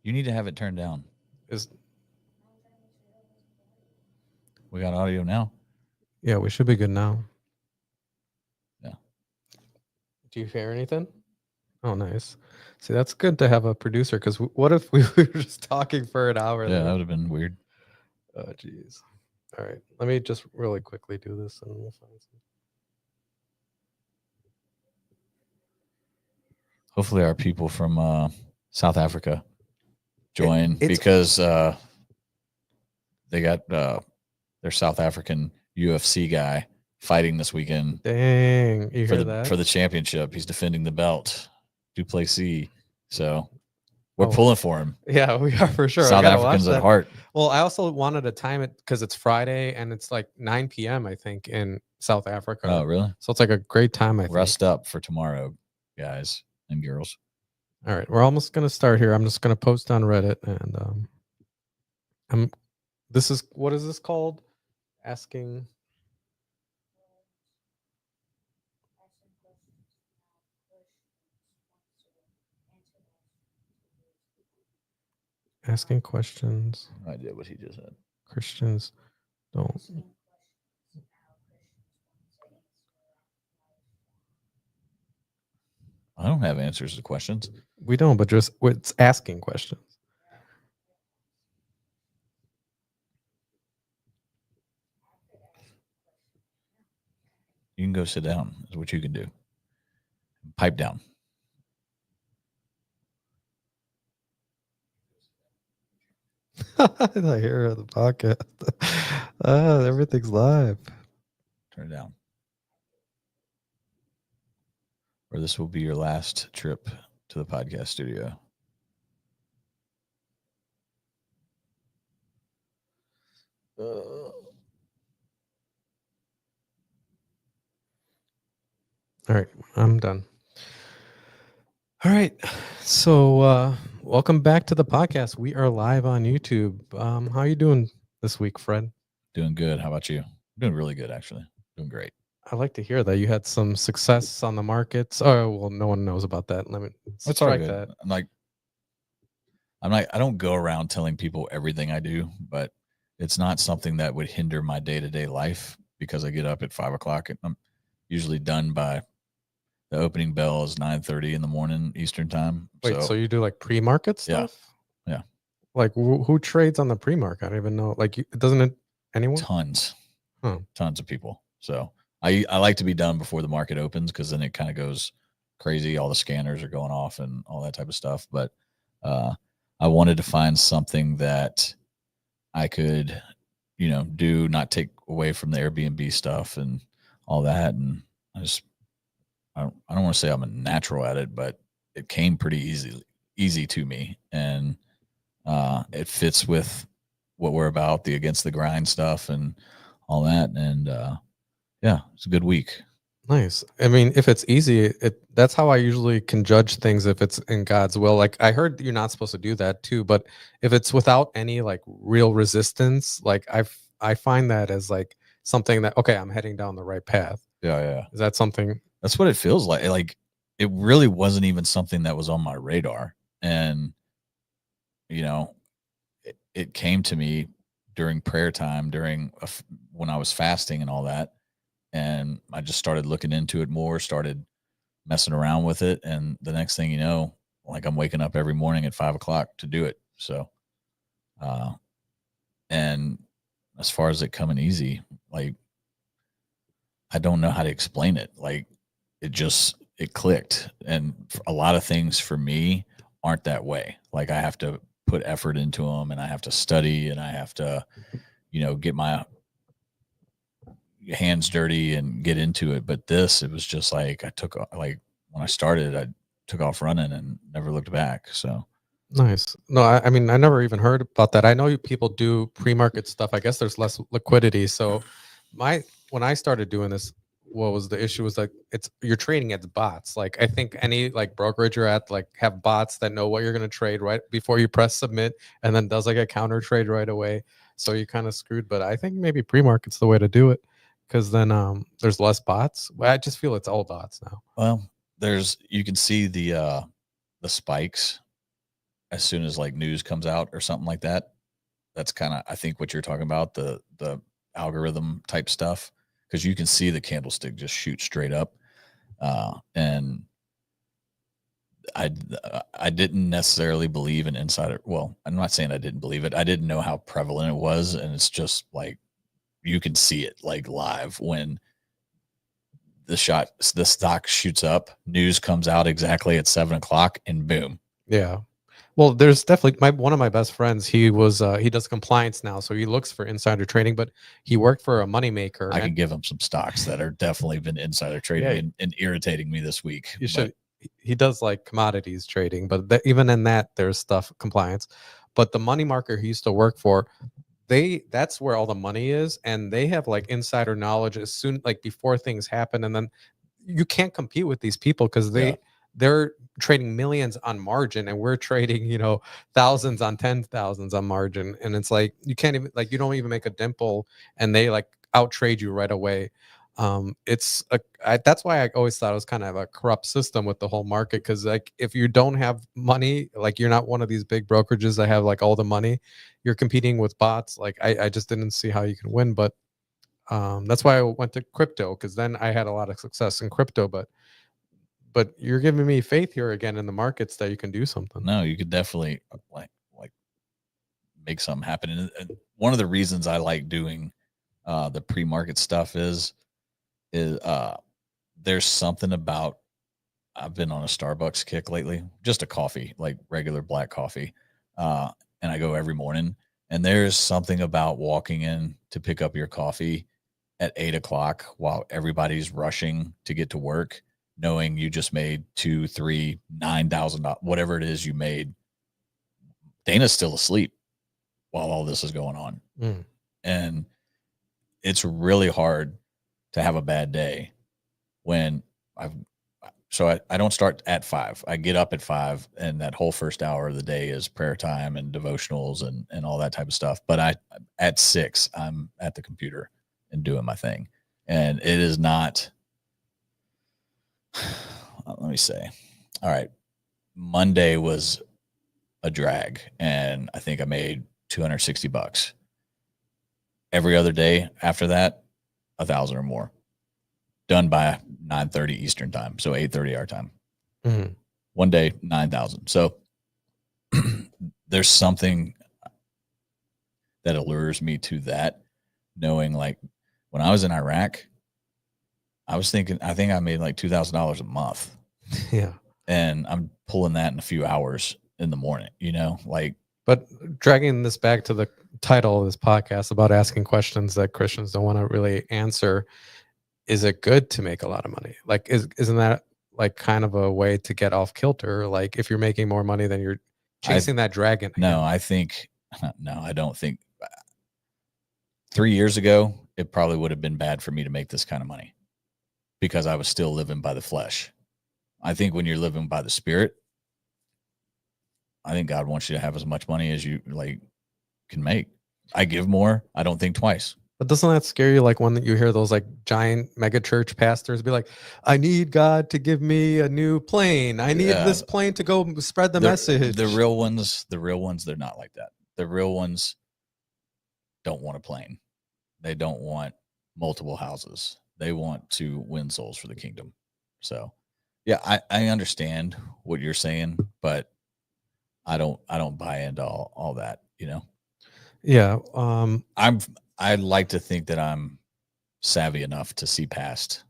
You need to have it turned down. Is We got audio now. Yeah, we should be good now. Yeah. Do you hear anything? Oh, nice. See, that's good to have a producer because what if we were just talking for an hour Yeah, that there? would have been weird. Oh, jeez. All right, let me just really quickly do this, and we'll find some. Hopefully, our people from South Africa It, join it's because they got their South African UFC guy fighting this weekend dang. You for hear the that? for the championship. He's defending the belt, Duplessis. So we're Oh, pulling for him. yeah, we are for sure. I South gotta watch Africans at that. heart. Well, I also wanted to time it because it's Friday and it's like 9 p.m. I think in South Africa, Oh, really? so it's like a great time. I think. Rest up for tomorrow, guys and girls. All right, we're almost gonna start here. I'm just gonna post on Reddit, and I'm. This is what is this called? Asking asking questions. No idea what he just said. Christians don't. I don't have answers to questions. We don't, but just it's asking questions. You can go sit down. Is what you can do. Pipe down. I hear the podcast. Everything's live. Turn it down. Or this will be your last trip to the podcast studio. All right, I'm done. All right, so welcome back to the podcast. We are live on YouTube. How are you doing this week, Fred? Doing good. How about you? Doing really good, actually. Doing great. I like to hear that you had some success on the markets. Oh well, no one knows about that. Let me That's all strike good. that. I don't go around telling people everything I do, but it's not something that would hinder my day to day life because I get up at 5 o'clock and I'm usually done by the opening bell is 9:30 in the morning Eastern time. Wait, so So you do like pre-market yeah, stuff? yeah, Like who trades on the pre-market? I don't even know. Like, doesn't it anyone? tons, Huh. tons of people. So I like to be done before the market opens because then it kind of goes crazy. All the scanners are going off and all that type of stuff. But uh, I wanted to find something that I could, do not take away from the Airbnb stuff and all that. And I just, I don't want to say I'm a natural at it, but it came pretty easy to me. And it fits with what we're about, the against the grind stuff and all that. And yeah, it's a good week. Nice. I mean, if it's easy, that's how I usually can judge things if it's in God's will. Like I heard you're not supposed to do that too, but if it's without any like real resistance, like I find that as like something that okay, I'm heading down the right path. Yeah, yeah. Is that something? That's what it feels like. Like it really wasn't even something that was on my radar. And, you know, it came to me during prayer time, when I was fasting and all that. And I just started looking into it more, started messing around with it. And the next thing you know, like I'm waking up every morning at 5 o'clock to do it. So, uh, and as far as it coming easy, like I don't know how to explain it. Like it clicked. And a lot of things for me aren't that way. Like I have to put effort into them and I have to study and I have to, get my hands dirty and get into it. But it was just like like when I started, I took off running and never looked back. So Nice. No, I mean, I never even heard about that. I know people do pre-market stuff. I guess there's less liquidity. So my when I started doing this, what was the issue was like it's you're trading at bots. Like I think any like brokerage you're at like have bots that know what you're gonna trade right before you press submit and then does like a counter trade right away. So you're kind of screwed. But I think maybe pre-market's the way to do it because then there's less bots. I just feel it's all bots now. well, you can see the spikes as soon as like news comes out or something like that. That's kind of, I think, what you're talking about, the algorithm type stuff, because you can see the candlestick just shoot straight up. And I I didn't necessarily believe in insider. Well, I'm not saying I didn't believe it. I didn't know how prevalent it was, and it's just like you can see it like live when the stock shoots up. News comes out exactly at 7 o'clock, and boom. Yeah. Well, there's definitely one of my best friends. He does compliance now, so he looks for insider trading. But he worked for a moneymaker, I and can give him some stocks that are definitely been insider trading yeah, and irritating me this week. you But should. He does like commodities trading, but even in that, there's stuff compliance. But the money market he used to work for, that's where all the money is, and they have like insider knowledge as soon like before things happen, and then you can't compete with these people because yeah, they're trading millions on margin, and we're trading thousands on ten thousands on margin, and it's like you can't even like you don't even make a dimple, and they like out trade you right away. That's why I always thought it was kind of a corrupt system with the whole market, because like if you don't have money, like you're not one of these big brokerages that have like all the money, you're competing with bots. Like I just didn't see how you can win. But that's why I went to crypto, because then I had a lot of success in crypto. But you're giving me faith here again in the markets that you can do something. no, you could definitely like make something happen. And one of the reasons I like doing the pre-market stuff is there's something about, I've been on a Starbucks kick lately, just a coffee, like regular black coffee. Uh, and I go every morning. And there's something about walking in to pick up your coffee at 8 o'clock while everybody's rushing to get to work, knowing you just made two, three, $9,000, whatever it is you made. Dana's still asleep while all this is going on. Mm. And it's really hard to have a bad day when I've I don't start at 5. I get up at 5, and that whole first hour of the day is prayer time and devotionals and all that type of stuff. But I at 6, I'm at the computer and doing my thing. And it is not let me say. All right. Monday was a drag, and I think I made $260. Every other day after that, 1,000 or more. Done by 9:30 Eastern time, so 8:30 our time. Mm. One day, 9,000. So there's something that allures me to that, knowing like when I was in Iraq, I was thinking, I think I made like $2,000 a month, Yeah. and I'm pulling that in a few hours in the morning, like, But dragging this back to the title of this podcast about asking questions that Christians don't want to really answer, is it good to make a lot of money? Like, isn't that like kind of a way to get off kilter? Like, if you're making more money than you're I, chasing that dragon no, again. I think, no, I don't think 3 years ago, it probably would have been bad for me to make this kind of money because I was still living by the flesh. I think when you're living by the spirit, I think God wants you to have as much money as you like can make. I give more. I don't think twice. But doesn't that scare you? Like when you hear those like giant mega church pastors be like, "I need God to give me a new plane. I need Yeah, this plane to go spread the the message." real ones, they're not like that. The real ones don't want a plane. They don't want multiple houses. They want to win souls for the kingdom. So, yeah, I understand what you're saying, but I don't buy into all that. Yeah. I'm I like to think that I'm savvy enough to see past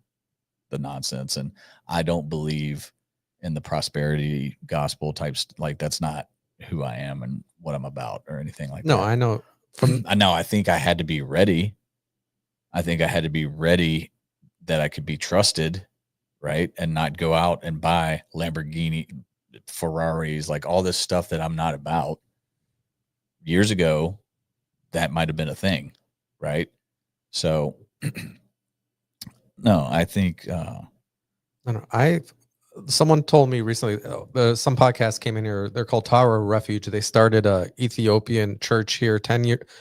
the nonsense, and I don't believe in the prosperity gospel types. Like that's not who I am and what I'm about or anything like No, that. I know from I know I think I had to be ready. I think I had to be ready that I could be trusted, right? And not go out and buy Lamborghini, Ferraris, like all this stuff that I'm not about. Years ago, that might have been a thing, right? So no, I think I don't know. someone told me recently, some podcast came in here. They're called Tower of Refuge. They started a Ethiopian church here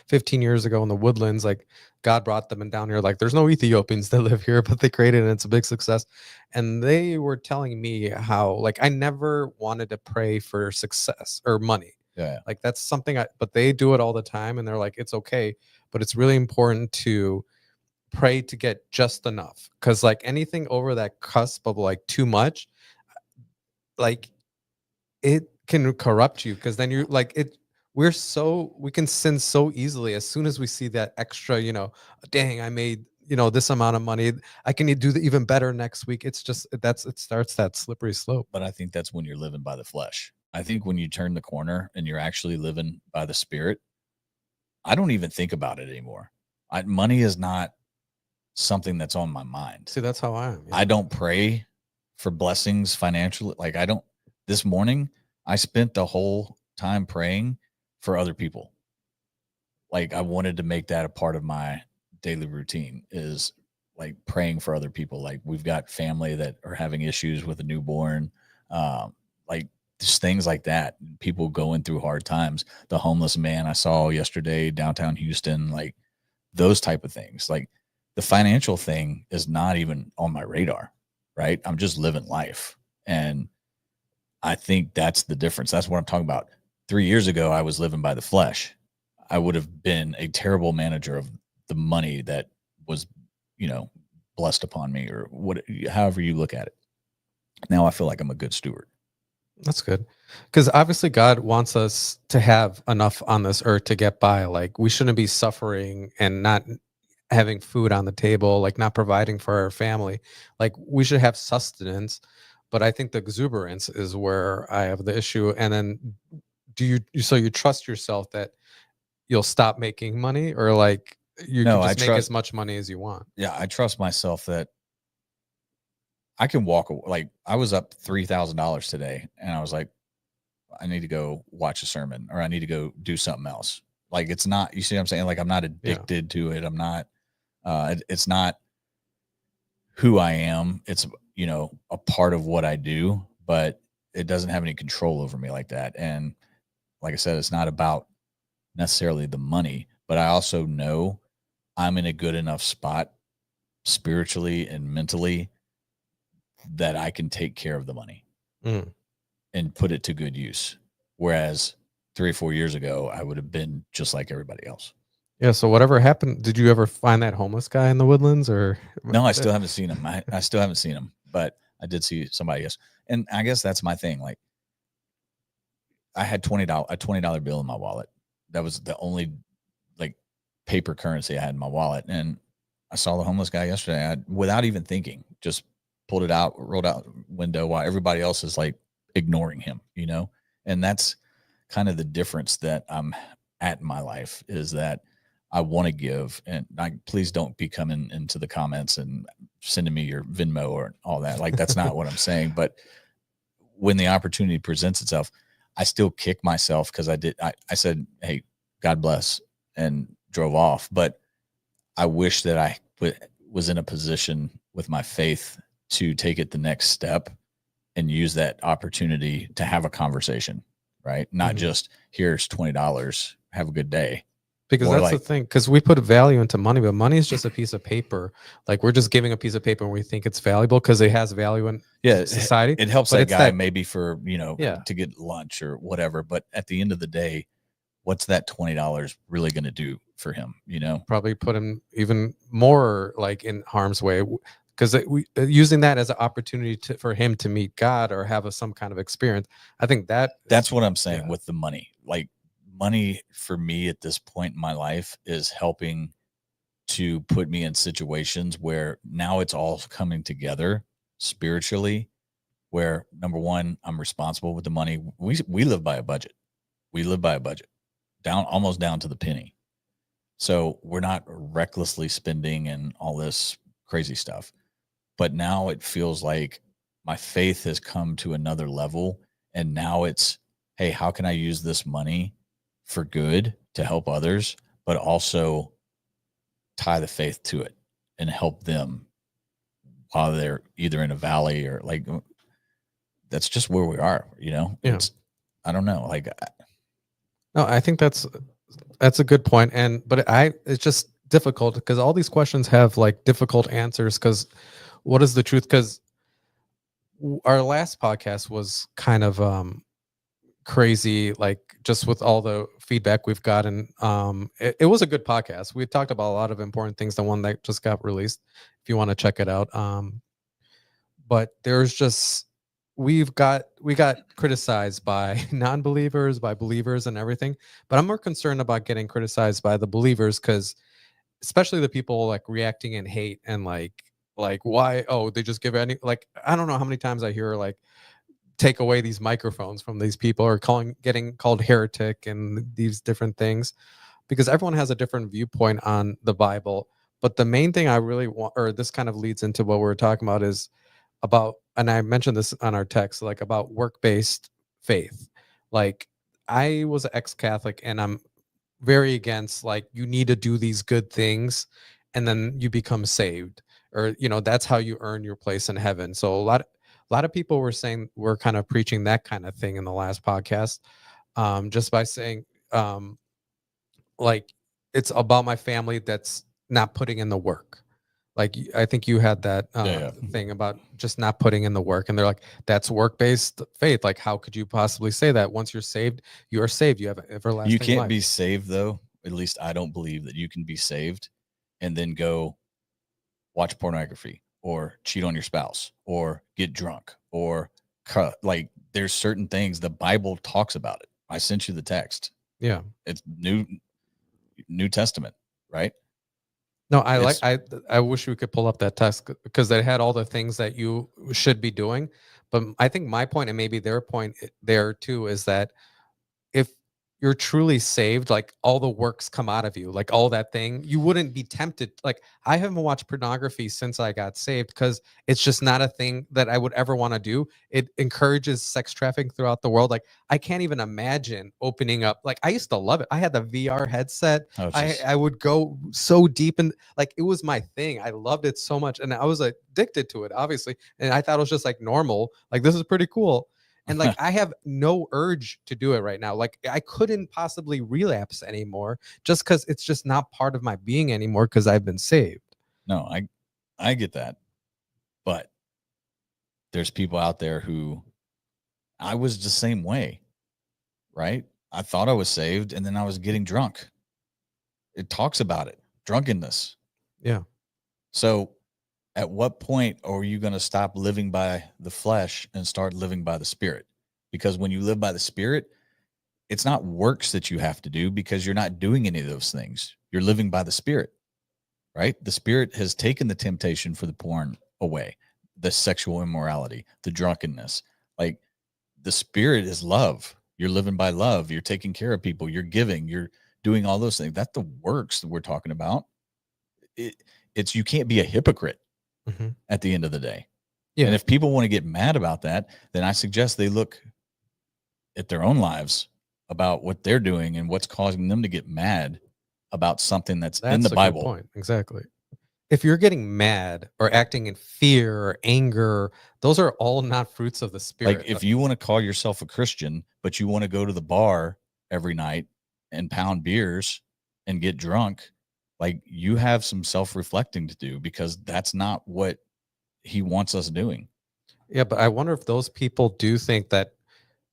15 years ago in the woodlands. Like God brought them in down here. Like there's no Ethiopians that live here, but they created it and it's a big success. And they were telling me how like I never wanted to pray for success or money. Yeah. Like that's something but they do it all the time and they're like, it's okay. But it's really important to pray to get just enough. Cause like anything over that cusp of like too much, like it can corrupt you because then you're like we can sin so easily as soon as we see that extra, dang, I made, this amount of money. I can do even better next week. It's just it starts that slippery slope. But I think that's when you're living by the flesh. I think when you turn the corner and you're actually living by the spirit, I don't even think about it anymore. Money is not something that's on my mind. See, that's how I am. I don't pray for blessings financially. Like this morning, I spent the whole time praying for other people. Like I wanted to make that a part of my daily routine is like praying for other people. Like we've got family that are having issues with a newborn, like just things like that. People going through hard times. The homeless man I saw yesterday downtown Houston, like those type of things. Like the financial thing is not even on my radar, right? I'm just living life. And I think that's the difference. That's what I'm talking about. 3 years ago, I was living by the flesh. I would have been a terrible manager of the money that was, blessed upon me or however you look at it. Now I feel like I'm a good steward. That's good. Because obviously God wants us to have enough on this earth to get by. Like we shouldn't be suffering and not having food on the table, like not providing for our family. Like we should have sustenance. But I think the exuberance is where I have the issue. And then so you trust yourself that you'll stop making money or like you No, can I just make as trust. much money as you want? Yeah, I trust myself that I can walk. Like I was up $3,000 today, and I was like, I need to go watch a sermon, or I need to go do something else. Like it's not. You see what I'm saying? Like I'm not Yeah. addicted to it. I'm not. It's not who I am. It's a part of what I do, but it doesn't have any control over me like that. And like I said, it's not about necessarily the money, but I also know I'm in a good enough spot spiritually and mentally that I can take care of the money Mm. and put it to good use. Whereas 3 or 4 years ago, I would have been just like everybody else. Yeah. So whatever happened, did you ever find that homeless guy in the woodlands or? No, I still haven't seen him. I still haven't seen him, but I did see somebody else. And I guess that's my thing. Like I had a $20 bill in my wallet. That was the only like paper currency I had in my wallet. And I saw the homeless guy yesterday. Without even thinking, just pulled it out, rolled out window while everybody else is like ignoring him, And that's kind of the difference that I'm at in my life is that I want to give. And please don't be coming into the comments and sending me your Venmo or all that. Like, that's not what I'm saying. But when the opportunity presents itself, I still kick myself because I said, hey, God bless, and drove off. But I wish that I was in a position with my faith to take it the next step and use that opportunity to have a conversation, right? Not just here's $20, have a good day. Because More that's the thing, because we put value into money, but money is just a piece of paper. Like we're just giving a piece of paper and we think it's valuable because it has value in society. It helps but that it's guy maybe for, Yeah. to get lunch or whatever. But at the end of the day, what's that $20 really going to do for him? Probably put him even more like in harm's way because using that as an opportunity for him to meet God or have some kind of experience. I think that's what I'm saying with the money. Like money for me at this point in my life is helping to put me in situations where now it's all coming together spiritually, where number one, I'm responsible with the money. We live by a budget. We live by a budget almost down to the penny. So we're not recklessly spending and all this crazy stuff. But now it feels like my faith has come to another level. And now it's, hey, how can I use this money for good to help others, but also tie the faith to it and help them while they're either in a valley or like that's just where we are, you know. Yeah. It's, I don't know, like No, I think that's a good point. And but it's just difficult because all these questions have like difficult answers. Because what is the truth? Because our last podcast was kind of crazy, like just with all the feedback we've gotten. It was a good podcast. We talked about a lot of important things. The one that just got released, if you want to check it out. But there's just we got criticized by non-believers, by believers, and everything. But I'm more concerned about getting criticized by the believers, because especially the people like reacting in hate and like why, oh, they just give any, like I don't know how many times I hear like take away these microphones from these people, or getting called heretic and these different things, because everyone has a different viewpoint on the Bible. But the main thing I really want, or this kind of leads into what we're talking about, is about, and I mentioned this on our text, like about work-based faith. Like I was an ex-Catholic, and I'm very against like you need to do these good things and then you become saved, or that's how you earn your place in heaven. So a lot of people were saying, we're kind of preaching that kind of thing in the last podcast, just by saying, um like it's about my family that's not putting in the work. Like I think you had that yeah, thing about just not putting in the work, and they're like, that's work-based faith. Like how could you possibly say that? Once you're saved, you are saved, you have you everlasting can't life. be saved though. At least I don't believe that you can be saved and then go watch pornography or cheat on your spouse or get drunk or cut. Like there's certain things the Bible talks about it. I sent you the text. Yeah. It's New Testament, right? No, I like It's I wish we could pull up that text, because they had all the things that you should be doing. But I think my point, and maybe their point there too, is that if you're truly saved, like all the works come out of you, like all that thing, you wouldn't be tempted. Like I haven't watched pornography since I got saved, because it's just not a thing that I would ever want to do. It encourages sex trafficking throughout the world. Like I can't even imagine opening up. Like I used to love it. I had the VR headset. oh, I just I would go so deep, and like it was my thing. I loved it so much, and I was addicted to it, obviously. And I thought it was just like normal. Like this is pretty cool. And like I have no urge to do it right now. Like I couldn't possibly relapse anymore, just because it's just not part of my being anymore, because I've been saved. no, I get that, but there's people out there who I was the same way, right? I thought I was saved, and then I was getting drunk. It talks about it, drunkenness. Yeah. So, at what point are you going to stop living by the flesh and start living by the spirit? Because when you live by the spirit, it's not works that you have to do because you're not doing any of those things. You're living by the spirit, right? The spirit has taken the temptation for the porn away, the sexual immorality, the drunkenness. Like the spirit is love. You're living by love. You're taking care of people. You're giving. You're doing all those things. That's the works that we're talking about. It, it's you can't be a hypocrite Hmm. at the end of the day. And Yeah. if people want to get mad about that, then I suggest they look at their own lives about what they're doing and what's causing them to get mad about something that's in the That's a good Bible. point. Exactly. If you're getting mad or acting in fear or anger, those are all not fruits of the Like spirit. if you want to call yourself a Christian, but you want to go to the bar every night and pound beers and get drunk, like you have some self-reflecting to do because that's not what he wants us doing. Yeah, but I wonder if those people do think that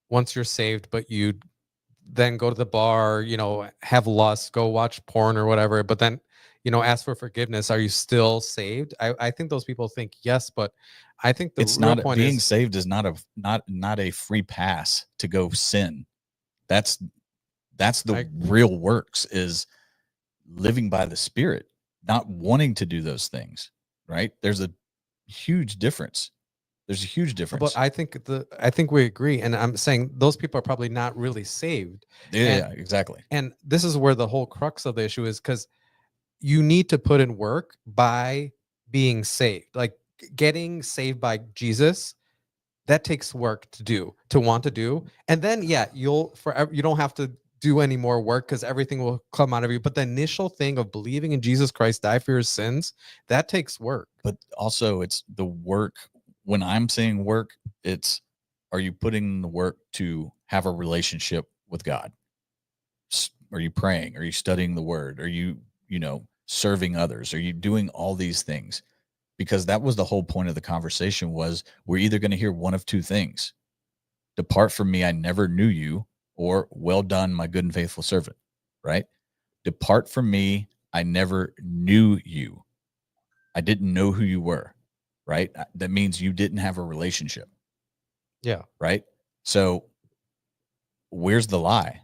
once you're saved, but you then go to the bar, have lust, go watch porn or whatever, but then, ask for forgiveness. Are you still saved? I think those people think yes, but I think the It's real not point being is, saved is not a free pass to go sin. That's that's the I, real works is living by the spirit, not wanting to do those things, right? There's a huge difference. There's a huge but difference. I think we agree. And I'm saying those people are probably not really saved. Yeah, And, yeah, exactly. and this is where the whole crux of the issue is, because you need to put in work by being saved. Like getting saved by Jesus, that takes work to want to do. And then yeah, you don't have to do any more work, because everything will come out of you. But the initial thing of believing in Jesus Christ, die for your sins, that takes work. But also it's the work. When I'm saying work, it's are you putting in the work to have a relationship with God? Are you praying? Are you studying the word? Are you, serving others? Are you doing all these things? Because that was the whole point of the conversation, was we're either going to hear one of two things: depart from me, I never knew you, or well done, my good and faithful servant, right? Depart from me, I never knew you. I didn't know who you were, right? That means you didn't have a relationship, Yeah. right? So where's the lie?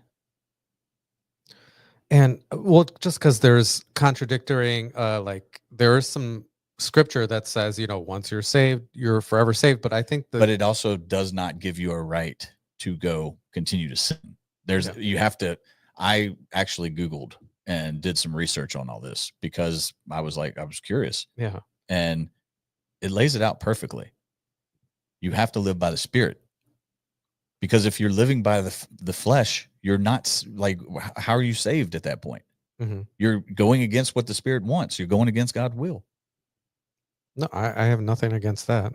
And well, just because there's contradicting, like there is some scripture that says, once you're saved, you're forever saved. But I think But that, it also does not give you a right to go continue to sin. yeah, You have to. I actually Googled and did some research on all this because I was curious, yeah, and it lays it out perfectly. You have to live by the Spirit, because if you're living by the flesh, you're not, like, how are you saved at that point? hmm You're going against what the Spirit wants. You're going against God's will. no, I have nothing against that.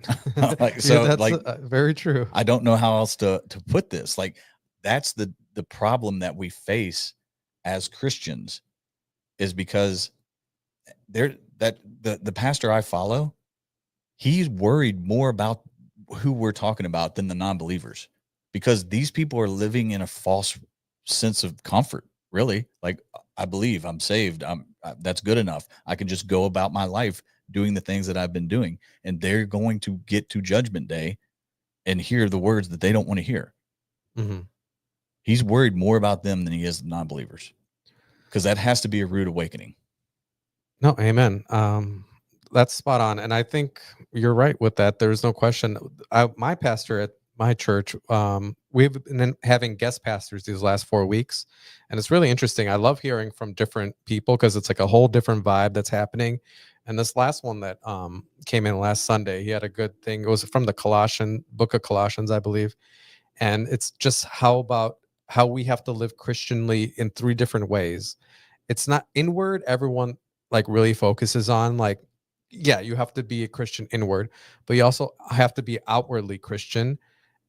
Like, Yeah, so, that's like, very true. I don't know how else to put this. Like, that's the problem that we face as Christians, is because the pastor I follow, he's worried more about who we're talking about than the non-believers, because these people are living in a false sense of comfort, really. Like, I believe, I'm saved, that's good enough, I can just go about my life doing the things that I've been doing, and they're going to get to judgment day and hear the words that they don't want to hear. hmm He's worried more about them than he is the non-believers, because that has to be a rude awakening. No, amen. That's spot on, and I think you're right with that. There's no question. My pastor at my church, we've been having guest pastors these last 4 weeks, and it's really interesting. I love hearing from different people because it's like a whole different vibe that's happening. And this last one that came in last Sunday, he had a good thing. It was from the Colossian book of Colossians, I believe, and it's just how we have to live Christianly in three different ways. It's not inward. Everyone like really focuses on, like, yeah, you have to be a Christian inward, but you also have to be outwardly Christian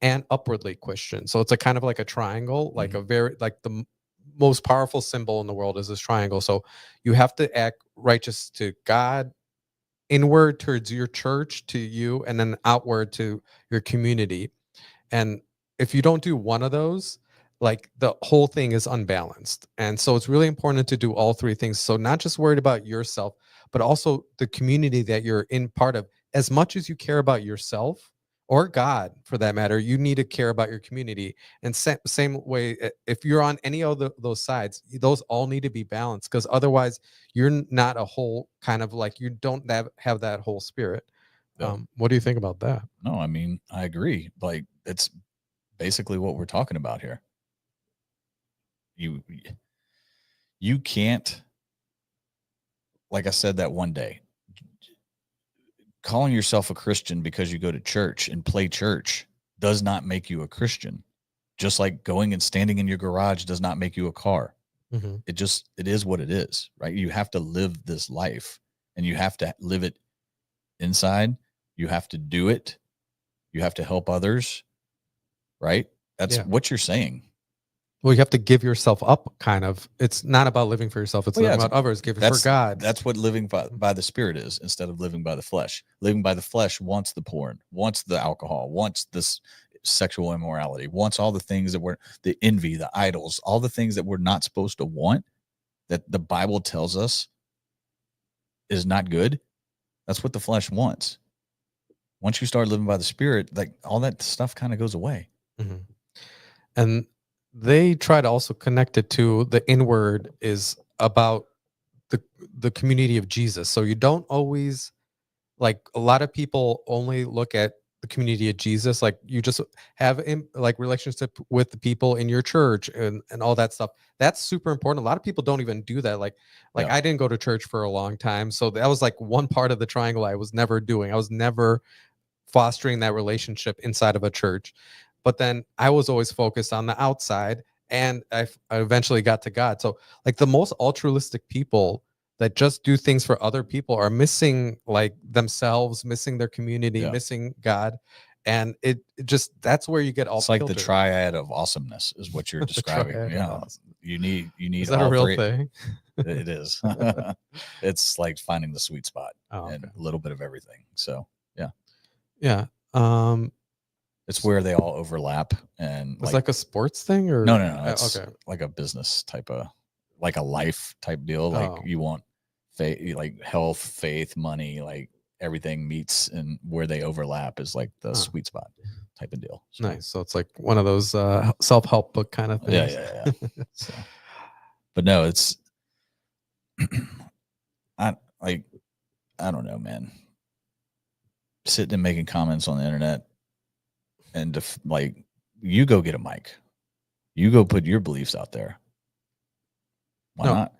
and upwardly Christian. So it's a kind of like a triangle, like Mhm. a very like the most powerful symbol in the world is this triangle. So you have to act righteous to God, inward towards your church, to you, and then outward to your community. And if you don't do one of those, like the whole thing is unbalanced. And so it's really important to do all three things. So not just worried about yourself, but also the community that you're in part of. As much as you care about yourself or God, for that matter, you need to care about your community. And same way, if you're on any of those sides, those all need to be balanced, because otherwise you're not a whole, kind of like you don't have that whole spirit. Yeah. What do you think about that? No, I mean, I agree. Like, it's basically what we're talking about here. You you can't, like I said that one day, calling yourself a Christian because you go to church and play church does not make you a Christian. Just like going and standing in your garage does not make you a car. hmm It is what it is, right? You have to live this life, and you have to live it inside. You have to do it. You have to help others, right? That's Yeah. what you're saying. Well, you have to give yourself up, kind of. It's not about living for yourself, it's Well, yeah, living about others, give it for that's God. that's what living by the Spirit is, instead of living by the flesh. Living by the flesh wants the porn, wants the alcohol, wants this sexual immorality, wants all the things that we're, the envy, the idols, all the things that we're not supposed to want, that the Bible tells us is not good. That's what the flesh wants. Once you start living by the Spirit, like, all that stuff kind of goes away. Mhm. And they try to also connect it to the inward is about the the community of Jesus. So you don't always, like, a lot of people only look at the community of Jesus, like you just have like relationship with the people in your church and all that stuff. That's super important. A lot of people don't even do that. Like Yeah. I didn't go to church for a long time, so that was like one part of the triangle I was never doing. I was never fostering that relationship inside of a church. But then I was always focused on the outside, and I eventually got to God. So, like, the most altruistic people that just do things for other people are missing, like, themselves, missing their community, Yeah. missing God. and it just, that's where you get all It's like the filtered. triad of awesomeness is what you're The describing. triad of Yeah. awesome. You need Is that a all real three. thing? It is. It's like finding the sweet spot Oh, and okay. a little bit of everything. So yeah, Yeah. Um, it's where they all overlap and it's like like a sports thing, or no, it's okay. like a business type of, like a life type deal. Like Oh, you want faith, like health, faith, money, like everything meets, and where they overlap is like the huh. sweet spot type of deal. So Nice. So it's like one of those self-help book kind of yeah, things. So, but no, it's I like I don't know, man. Sitting and making comments on the internet and like, you go get a mic, you go put your beliefs out there. Why No, not?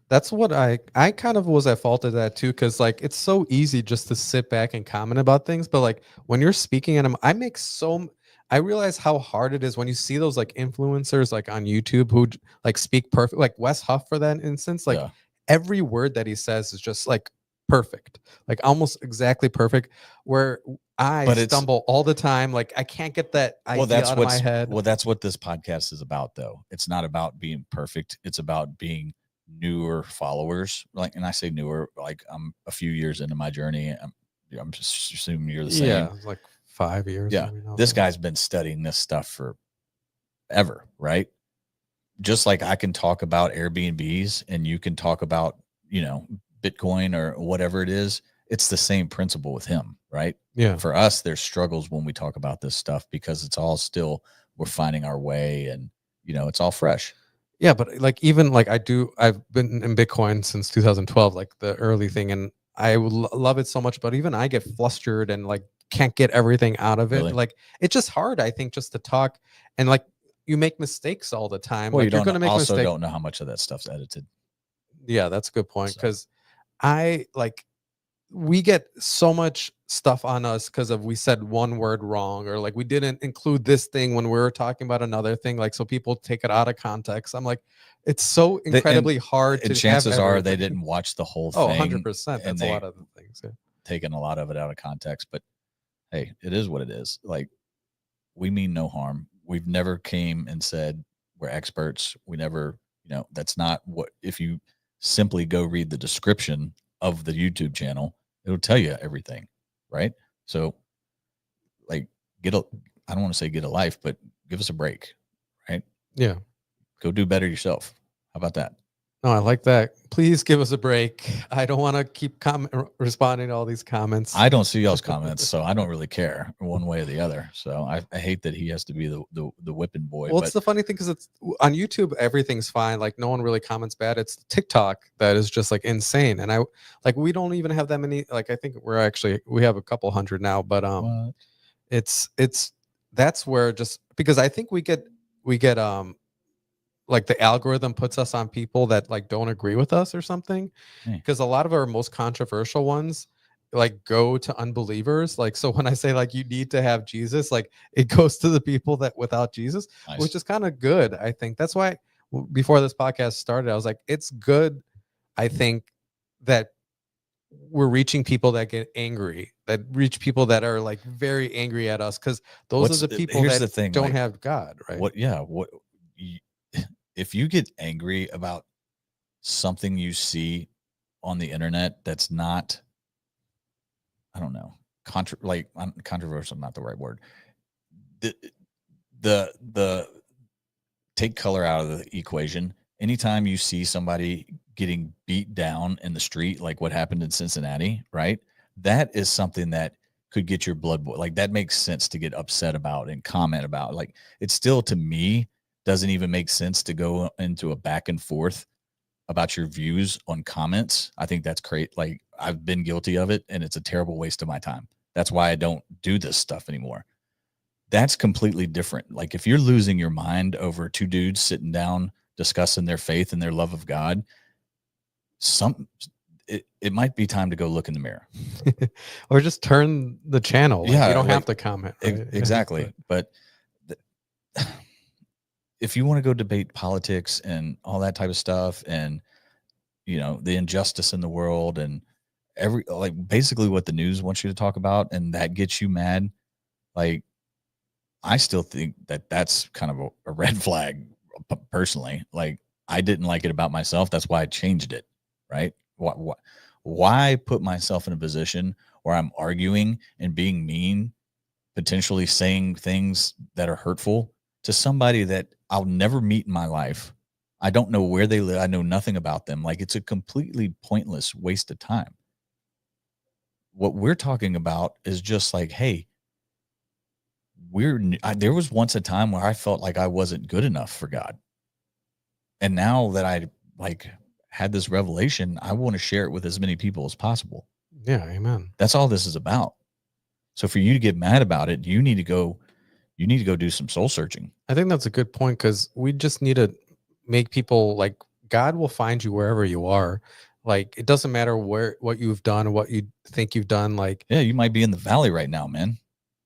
that's what I kind of was at fault of that too, because like it's so easy just to sit back and comment about things, but like when you're speaking and I realize how hard it is when you see those like influencers like on YouTube who like speak perfect, like Wes Huff for that instance, like Yeah, every word that he says is just like perfect, like almost exactly perfect. Where I but it's stumble all the time, like I can't get that well, idea out of my head. that's what this podcast is about, though. It's not about being perfect. It's about being newer followers. Like, and I say newer, like I'm a few years into my journey. I'm just assuming you're the same. Yeah, like 5 years Yeah, maybe now. this So guy's been studying this stuff for ever, right? Just like I can talk about Airbnbs and you can talk about, Bitcoin or whatever it is, it's the same principle with him, right? yeah. For us, there's struggles when we talk about this stuff because it's all still, we're finding our way, and, it's all fresh. Yeah, but like even like I've been in Bitcoin since 2012, like the early thing, and love it so much. But even I get flustered and like can't get everything out of it. Really? Like it's just hard, I think, just to talk, and like you make mistakes all the time. Well, you Like you're don't gonna make also mistakes. don't know how much of that stuff's edited. Yeah, that's a good point. So Because I like we get so much stuff on us because of we said one word wrong, or like we didn't include this thing when we were talking about another thing, like so people take it out of context. I'm like, it's so they, and incredibly hard and to have chances are they everything. didn't watch the whole Oh, thing 100%, and that's a they lot of the things. Yeah. taken a lot of it out of context. But hey, it is what it is. Like, we mean no harm. We've never came and said we're experts. We never, that's not what, if you simply go read the description of the YouTube channel, it'll tell you everything, right? So, like, I don't want to say get a life, but give us a break, right? Yeah. Go do better yourself. How about that? No, I like that. Please give us a break. I don't want to keep responding to all these comments. I don't see y'all's comments, so I don't really care one way or the other. So I hate that he has to be the whipping boy, Well, it's but the funny thing because it's on YouTube, everything's fine. Like no one really comments bad. It's TikTok that is just like insane. And like we don't even have that many. Like I think we have a couple hundred now, but what? it's that's where just because I think we get like the algorithm puts us on people that like don't agree with us or something, Hey, because a lot of our most controversial ones like go to unbelievers. Like so when I say like you need to have Jesus, like it goes to the people that without Jesus, which nice. is kind of good. I think that's why before this podcast started I was like it's good, I think, that we're reaching people that get angry, that reach people that are like very angry at us, because those are the people Here's that the thing, don't like, have God, right? what, yeah, you, if you get angry about something you see on the internet that's not, I don't know, controversial, not the right word. The the take color out of the equation. Anytime you see somebody getting beat down in the street, like what happened in Cincinnati, right? That is something that could get your blood boil. Like, that makes sense to get upset about and comment about. Like, it still, to me, doesn't even make sense to go into a back and forth about your views on comments. I think that's great. Like, I've been guilty of it, and it's a terrible waste of my time. That's why I don't do this stuff anymore. That's completely different. Like, if you're losing your mind over two dudes sitting down discussing their faith and their love of God, some it might be time to go look in the mirror. Or just turn the channel. Like you Yeah, don't have like, to comment, right? exactly. But But if you want to go debate politics and all that type of stuff, and the injustice in the world, and basically what the news wants you to talk about, and that gets you mad, like I still think that that's kind of a red flag personally. Like I didn't like it about myself. That's why I changed it. Right. Why put myself in a position where I'm arguing and being mean, potentially saying things that are hurtful to somebody that I'll never meet in my life? I don't know where they live. I know nothing about them. Like it's a completely pointless waste of time. What we're talking about is just like, hey, there was once a time where I felt like I wasn't good enough for God. And now that I like had this revelation, I want to share it with as many people as possible. Yeah, amen. That's all this is about. So for you to get mad about it, you need to go do some soul searching. I think that's a good point, because we just need to make people like, God will find you wherever you are. Like, it doesn't matter what you've done, what you think you've done. Like, Yeah, you might be in the valley right now, man.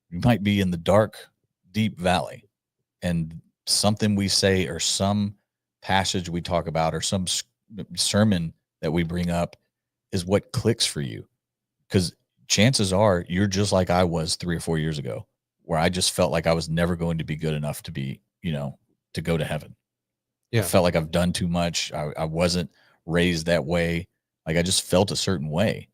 You might be in the dark, deep valley. And something we say or some passage we talk about or some sermon that we bring up is what clicks for you. Because chances are you're just like I was 3 or 4 years ago, where I just felt like I was never going to be good enough to be, to go to heaven. I yeah. felt like I've done too much. I wasn't raised that way. Like I just felt a certain way.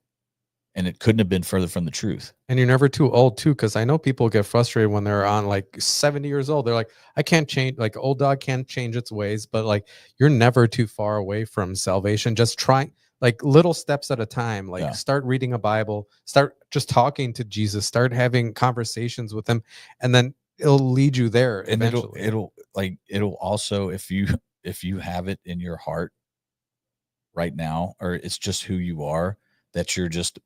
And it couldn't have been further from the truth. And you're never too old too, because I know people get frustrated when they're on like 70 years old. They're like, I can't change, like old dog can't change its ways. But like, you're never too far away from salvation. Just try, like, little steps at a time. Like, Yeah. start reading a Bible, start just talking to Jesus, start having conversations with him, and then it'll lead you there And eventually. it'll also, if you have it in your heart right now, or it's just who you are, that you're just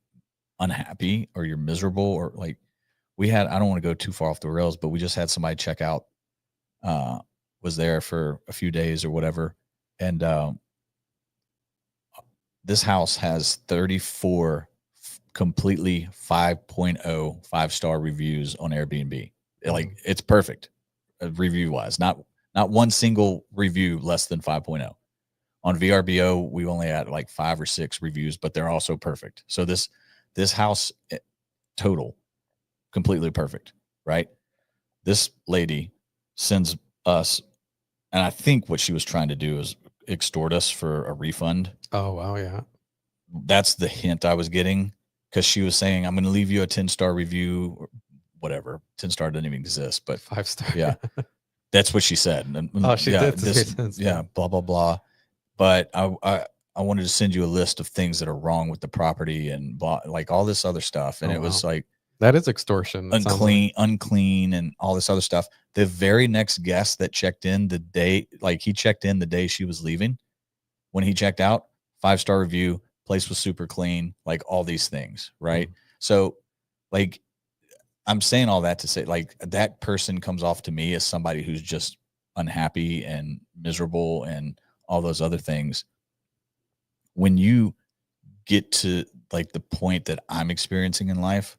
unhappy or you're miserable, or like I don't want to go too far off the rails, but we just had somebody check out, was there for a few days or whatever. And this house has 34 completely 5.0 5-star reviews on Airbnb. Like it's perfect review wise, not one single review less than 5.0. On VRBO, we only had like 5 or 6 reviews, but they're also perfect. So this house total completely perfect, right? This lady sends us, and I think what she was trying to do is extort us for a refund. Oh, wow. Yeah. That's the hint I was getting, because she was saying, I'm going to leave you a 10-star review, or whatever. 10-star doesn't even exist, but 5-star. yeah, that's what she said. And Oh, she yeah, did say 10-star. yeah, blah, blah, blah. But I wanted to send you a list of things that are wrong with the property and blah, like all this other stuff. And Oh, it was wow. like That is extortion. It sounds like. unclean and all this other stuff. The very next guest that checked in the day, like he checked in the day she was leaving, when he checked out, 5-star review, place was super clean, like all these things, right? So like I'm saying all that to say, like, that person comes off to me as somebody who's just unhappy and miserable and all those other things. When you get to like the point that I'm experiencing in life,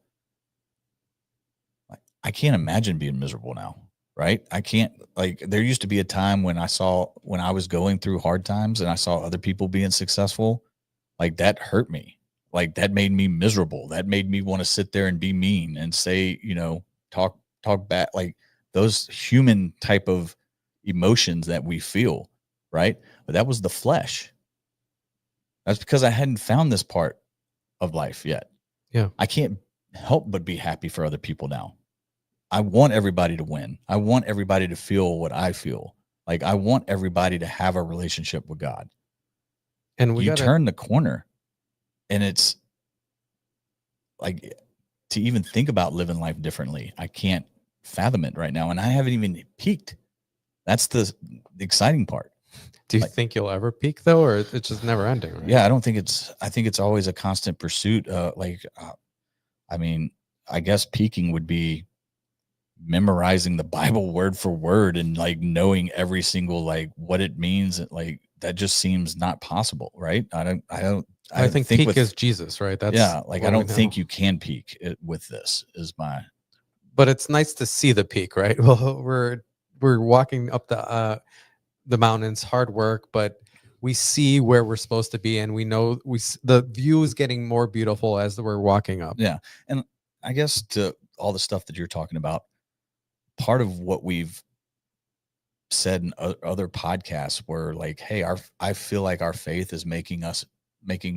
I can't imagine being miserable now, right? I can't, like, there used to be a time when I was going through hard times and I saw other people being successful, like that hurt me. Like that made me miserable. That made me want to sit there and be mean and say, talk back, like those human type of emotions that we feel, right? But that was the flesh. That's because I hadn't found this part of life yet. Yeah. I can't help but be happy for other people now. I want everybody to win. I want everybody to feel what I feel. Like I want everybody to have a relationship with God. And we You got to, turn the corner and it's like, to even think about living life differently, I can't fathom it right now. And I haven't even peaked. That's the exciting part. do you Like, think you'll ever peak though, or it's just never ending? Right? yeah, I think it's always a constant pursuit. I mean, I guess peaking would be memorizing the Bible word for word and like knowing every single, like what it means. Like that just seems not possible. Right. I think think peak is Jesus, right? That's, yeah. Like, I what we don't think know. you can peak with this is my, But it's nice to see the peak, right? Well, we're walking up the mountains, hard work, but we see where we're supposed to be, and we know the view is getting more beautiful as we're walking up. yeah. And I guess all the stuff that you're talking about, part of what we've said in other podcasts were like, hey, I feel like our faith is making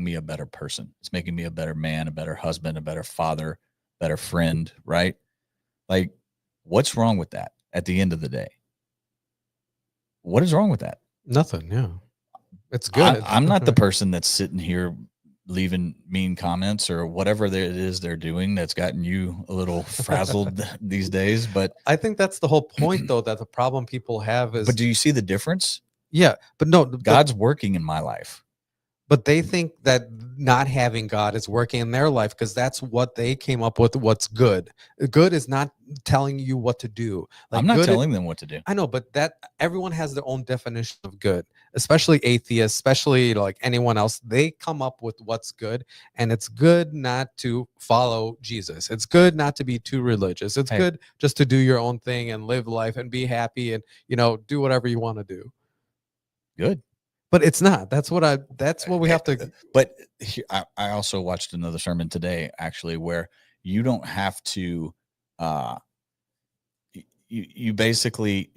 me a better person. It's making me a better man, a better husband, a better father, better friend, right? Like, what's wrong with that at the end of the day? What is wrong with that? Nothing. Yeah. It's good. I'm not the person that's sitting here leaving mean comments or whatever it is they're doing that's gotten you a little frazzled these days. But I think that's the whole point, though, that the problem people have is. But do you see the difference? Yeah, but no, God's working in my life. But they think that not having God is working in their life because that's what they came up with. What's good? Good is not telling you what to do. Like, I'm not good telling them what to do. I know, but that everyone has their own definition of good, especially atheists, especially like anyone else. They come up with what's good, and it's good not to follow Jesus. It's good not to be too religious. It's good just to do your own thing and live life and be happy and, do whatever you want to do. Good. But it's not. That's what we have to. But I also watched another sermon today, actually, where you don't have to, you basically,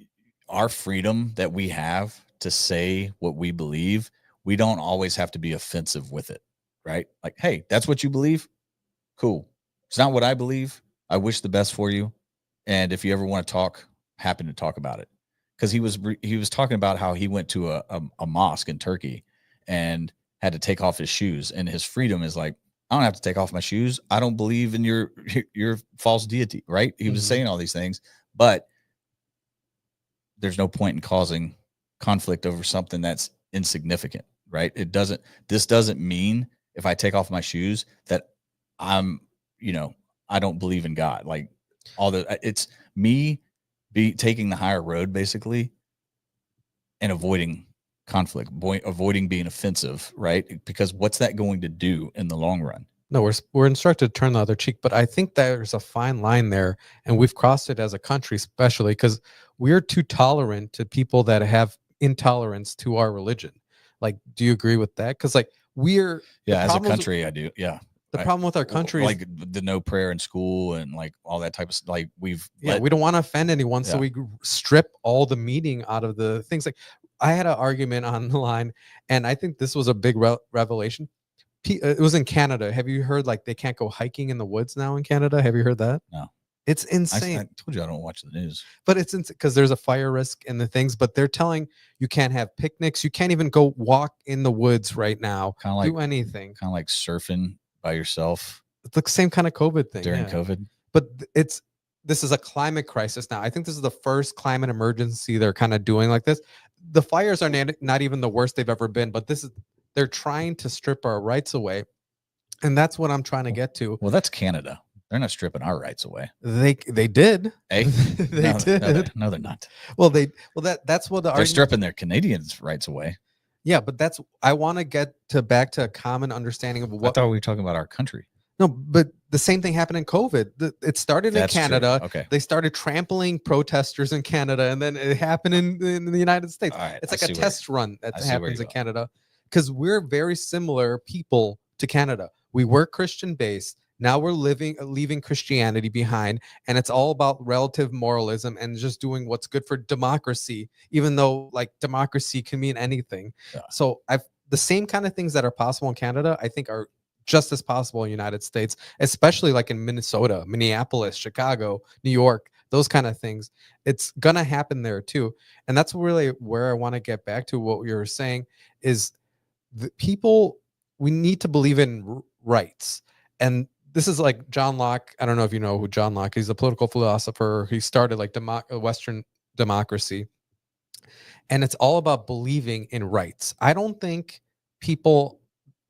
our freedom that we have to say what we believe, we don't always have to be offensive with it, right? Like, hey, that's what you believe? Cool. It's not what I believe. I wish the best for you. And if you ever want to talk, happy to talk about it. Because he was talking about how he went to a mosque in Turkey and had to take off his shoes, and his freedom is like, I don't have to take off my shoes. I don't believe in your false deity, right? He was saying all these things, but there's no point in causing conflict over something that's insignificant, right? This doesn't mean if I take off my shoes that I'm, I don't believe in God. Like, it's me taking the higher road, basically, and avoiding conflict, avoiding being offensive, right? Because what's that going to do in the long run? No, we're instructed to turn the other cheek, but I think there's a fine line there, and we've crossed it as a country, especially because we're too tolerant to people that have intolerance to our religion. Like, do you agree with that? Because as a country, I do. Yeah. The problem with our country is like the no prayer in school and like all that type of stuff. Like we don't want to offend anyone, so we strip all the meaning out of the things. Like, I had an argument on the line, and I think this was a big revelation. It was in Canada. Have you heard like they can't go hiking in the woods now in Canada? Have you heard that? No. It's insane. I told you I don't watch the news. But it's because there's a fire risk and the things, but they're telling you can't have picnics. You can't even go walk in the woods right now. Kind of like do anything. Kind of like surfing by yourself. It's the same kind of COVID thing. During COVID. But this is a climate crisis now. I think this is the first climate emergency they're kind of doing like this. The fires are not even the worst they've ever been, but they're trying to strip our rights away. And that's what I'm trying to get to. Well, that's Canada. They're not stripping our rights away. They did. Hey, they did. No, they're not. Well, that's what they're stripping their Canadians' rights away. Yeah, but I want to get back to a common understanding of what. I thought we were talking about our country. No, but the same thing happened in COVID. It started in Canada. True. Okay. They started trampling protesters in Canada, and then it happened in the United States. Right, it's like a test run that happens in Canada because we're very similar people to Canada. We were Christian based. Now we're leaving Christianity behind, and it's all about relative moralism and just doing what's good for democracy, even though like democracy can mean anything. Yeah. So the same kind of things that are possible in Canada, I think are just as possible in the United States, especially like in Minnesota, Minneapolis, Chicago, New York, those kind of things. It's gonna happen there too. And that's really where I want to get back to what you were saying is the people, we need to believe in rights. And this is like John Locke. I don't know if you know who John Locke is. He's a political philosopher. He started like Western democracy. And it's all about believing in rights. I don't think people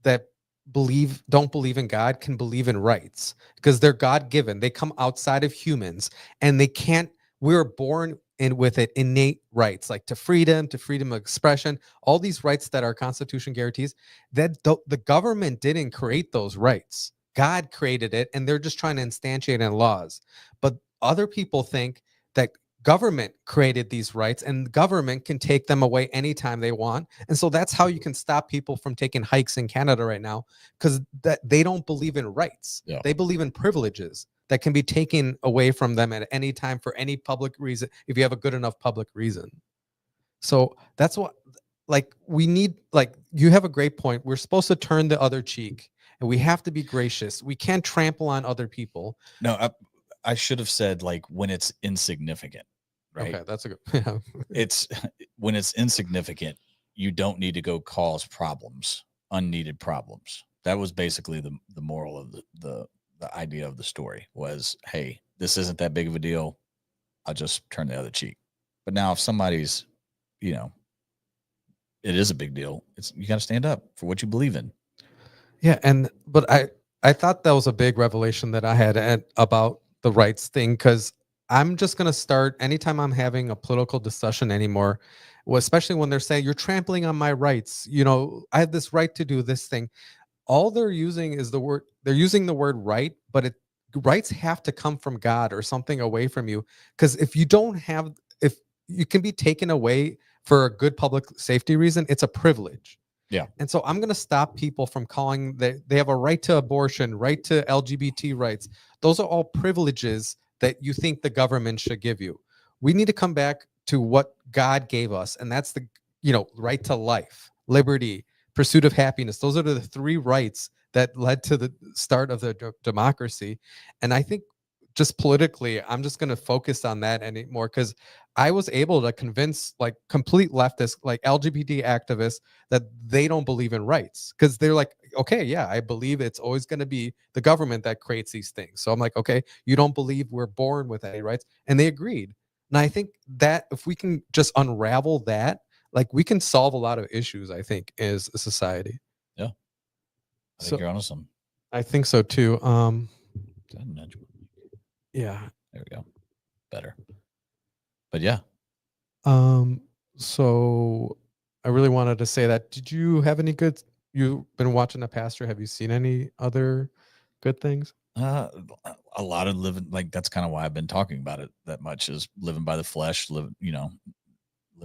that don't believe in God can believe in rights because they're God-given. They come outside of humans and they can't, we're born in with it innate rights like to freedom of expression, all these rights that our Constitution guarantees, that the government didn't create those rights. God created it, and they're just trying to instantiate in laws. But other people think that government created these rights, and government can take them away anytime they want. And so that's how you can stop people from taking hikes in Canada right now, because that they don't believe in rights. Yeah. They believe in privileges. that can be taken away from them at any time for any public reason if you have a good enough public reason. So that's what, like, we need, like, you have a great point. We're supposed to turn the other cheek, and we have to be gracious. We can't trample on other people. No, I should have said like when it's insignificant, right? Okay, that's a good yeah. It's when it's insignificant, you don't need to go cause problems, unneeded problems. That was basically the moral of the idea of the story was, hey, this isn't that big of a deal. I'll just turn the other cheek. But now if somebody's, you know, it is a big deal. It's you got to stand up for what you believe in. Yeah, and but I thought that was a big revelation that I had about the rights thing, because I'm just gonna start anytime I'm having a political discussion anymore, well, especially when they're saying you're trampling on my rights. You know, I have this right to do this thing. All they're using is the word. They're using the word right, but rights have to come from God or something away from you. Because if you don't have, if you can be taken away for a good public safety reason, it's a privilege. Yeah. And so I'm going to stop people from calling that they have a right to abortion, right to LGBT rights. Those are all privileges that you think the government should give you. We need to come back to what God gave us, and that's the, you know, right to life, liberty, pursuit of happiness. Those are the three rights that led to the start of the democracy. And I think just politically, I'm just going to focus on that anymore, because I was able to convince like complete leftists, like LGBT activists, that they don't believe in rights, because they're like, okay, yeah, I believe it's always going to be the government that creates these things. So I'm like, okay, you don't believe we're born with any rights, and they agreed. And I think that if we can just unravel that, like, we can solve a lot of issues, I think, as a society. Yeah. I think So you're on some. I think so too. Yeah. There we go. Better. But yeah. So I really wanted to say that. Did you have any good? You've been watching The Pastor. Have you seen any other good things? A lot of living, like that's kind of why I've been talking about it that much, is living by the flesh, living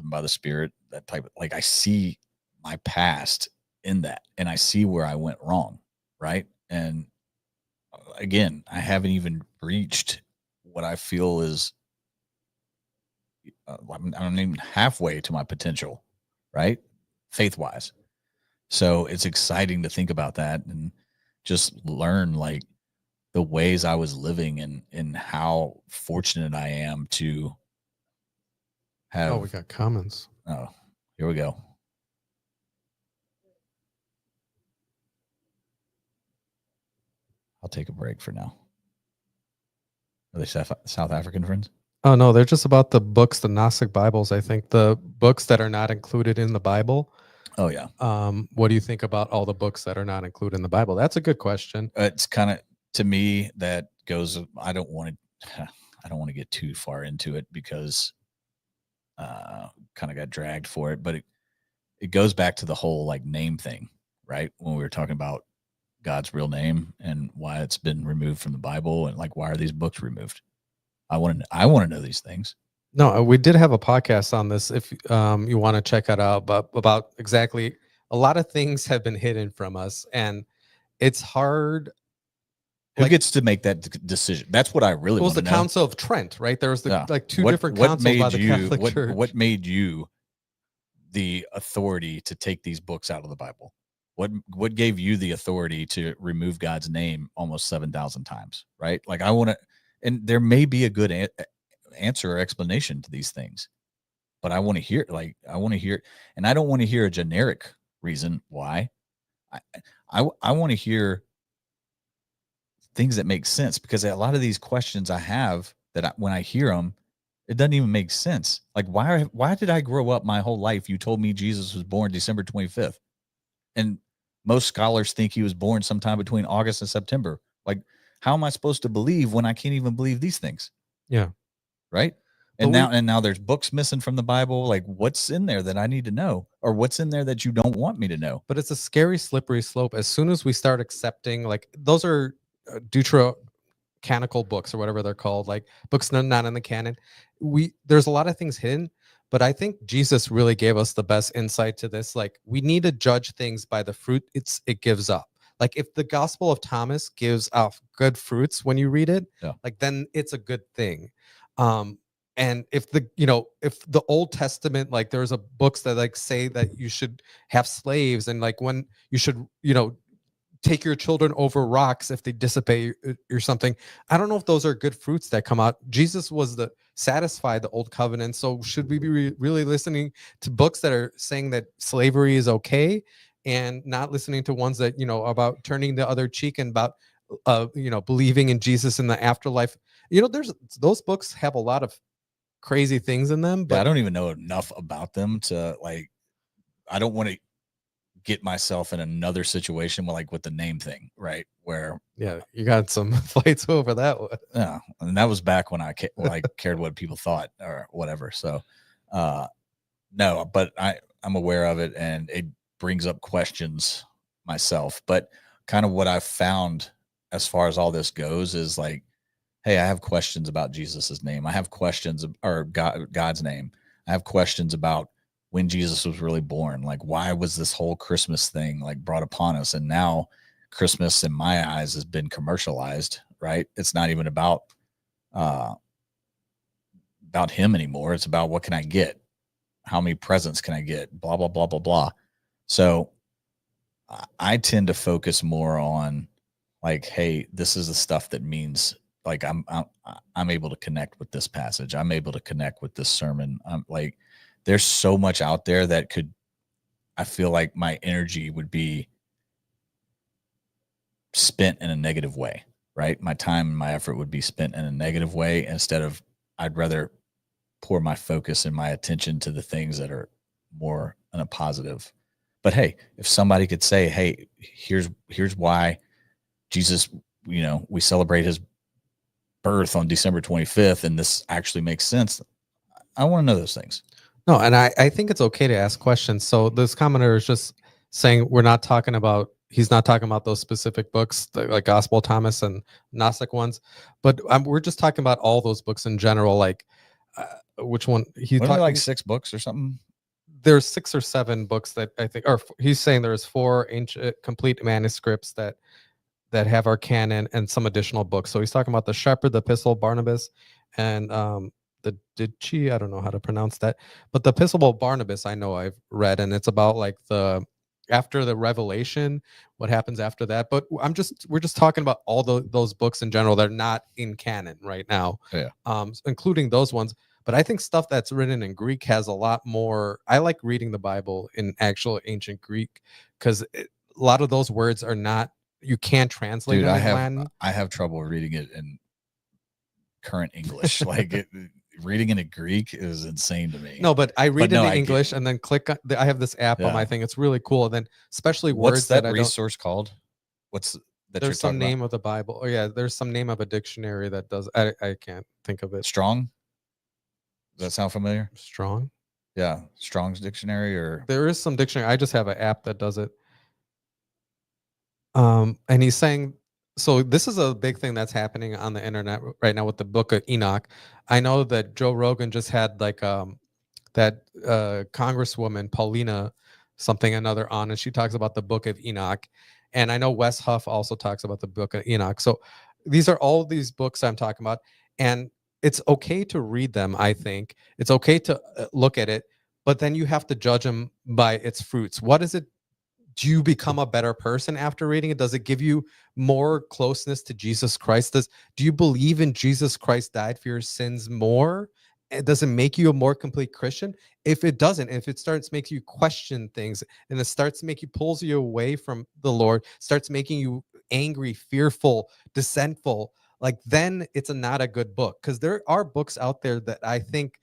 by the spirit, that type of, like, I see my past in that, and I see where I went wrong, right? And again, I haven't even reached what I feel is I'm not even halfway to my potential, right? Faith wise. So it's exciting to think about that and just learn like the ways I was living and how fortunate I am to have. Oh, we got comments. Oh, here we go. I'll take a break for now. Are they South African friends? Oh no, they're just about the books, the Gnostic Bibles. I think the books that are not included in the Bible. Oh yeah. What do you think about all the books that are not included in the Bible? That's a good question. It's kind of, to me, that goes. I don't want to get too far into it because kind of got dragged for it, but it goes back to the whole like name thing, right? When we were talking about God's real name and why it's been removed from the Bible, and like, why are these books removed? I want to know these things. No, we did have a podcast on this. If you want to check it out, but about exactly, a lot of things have been hidden from us, and it's hard. Who gets to make that decision? That's what I really want to know. It was the Council of Trent, right? There was like two different what councils made by the you, Catholic Church. What made you the authority to take these books out of the Bible? What gave you the authority to remove God's name almost 7,000 times, right? Like, I want to, and there may be a good answer or explanation to these things, but I want to hear, and I don't want to hear a generic reason why. I want to hear things that make sense, because a lot of these questions I have that when I hear them, it doesn't even make sense. Like, why did I grow up my whole life? You told me Jesus was born December 25th. And most scholars think he was born sometime between August and September. Like, how am I supposed to believe when I can't even believe these things? Yeah. Right. And now there's books missing from the Bible. Like, what's in there that I need to know, or what's in there that you don't want me to know? But it's a scary, slippery slope. As soon as we start accepting, like, those are deuterocanonical books or whatever they're called, like books not in the canon. There's a lot of things hidden, but I think Jesus really gave us the best insight to this. Like, we need to judge things by the fruit it gives up. Like if the Gospel of Thomas gives off good fruits when you read it, Yeah. like then it's a good thing. And if the Old Testament, like there's a books that like say that you should have slaves, and like when you should take your children over rocks if they dissipate or something. I don't know if those are good fruits that come out. Jesus was the satisfied the old covenant. So should we be really listening to books that are saying that slavery is okay, and not listening to ones that about turning the other cheek and about believing in Jesus in the afterlife? There's those books have a lot of crazy things in them, Yeah, I but don't even know enough about them to like. I don't want to get myself in another situation with the name thing, right? Where yeah, you got some fights over that one. yeah, and that was back when I cared what people thought or whatever. So, no, but I'm aware of it, and it brings up questions myself. But kind of what I've found as far as all this goes is like, hey, I have questions about Jesus's name. I have questions or God's name. I have questions about when Jesus was really born. Like, why was this whole Christmas thing like brought upon us? And now Christmas, in my eyes, has been commercialized. Right? It's not even uh, about him anymore. It's about what can I get? How many presents can I get? Blah blah blah blah blah. So I tend to focus more on like, hey, this is the stuff that means like I'm able to connect with this passage. I'm able to connect with this sermon. I'm like, there's so much out there that could. I feel like my energy would be spent in a negative way, right? My time and my effort would be spent in a negative way instead of. I'd rather pour my focus and my attention to the things that are more in a positive. But hey, if somebody could say, hey, here's why Jesus, we celebrate his birth on December 25th, and this actually makes sense. I want to know those things. No, and I think it's okay to ask questions. So this commenter is just saying he's not talking about those specific books like Gospel of Thomas and Gnostic ones, but we're just talking about all those books in general. Like which one he Wasn't there like talking? 6 books or something? There's 6 or 7 books that I think, or he's saying there's 4 ancient complete manuscripts that have our canon and some additional books. So he's talking about the Shepherd, the Epistle, Barnabas, and the Dichi. I don't know how to pronounce that, but the Epistle of Barnabas I know I've read, and it's about like the after the revelation, what happens after that. But we're just talking about all those books in general. They're not in canon right now, Yeah. including those ones. But I think stuff that's written in Greek has a lot more. I like reading the Bible in actual ancient Greek because a lot of those words are not, you can't translate Dude, them in Latin. I have trouble reading it in current English. Reading it in Greek is insane to me. No, but I read no, in English and then click on I have this app on my thing. It's really cool. And then especially What's words that that I don't. resource called? What's that you're There's some talking name about? of the Bible. Oh yeah, there's some name of a dictionary that does. I can't think of it. Strong? Does that sound familiar? Strong. Yeah, Strong's dictionary or There is some dictionary. I just have an app that does it. And he's saying, so this is a big thing that's happening on the internet right now with the Book of Enoch. I know that Joe Rogan just had like that Congresswoman Paulina something another on, and she talks about the Book of Enoch. And I know Wes Huff also talks about the Book of Enoch. So these are all these books I'm talking about, and it's okay to read them. I think it's okay to look at it, but then you have to judge them by its fruits. What is it? Do you become a better person after reading it? Does it give you more closeness to Jesus Christ? Do you believe in Jesus Christ died for your sins more? Does it make you a more complete Christian? If it doesn't, if it starts making you question things, and it starts to make you, pulls you away from the Lord, starts making you angry, fearful, dissentful, like then it's not a good book. Because there are books out there that I think,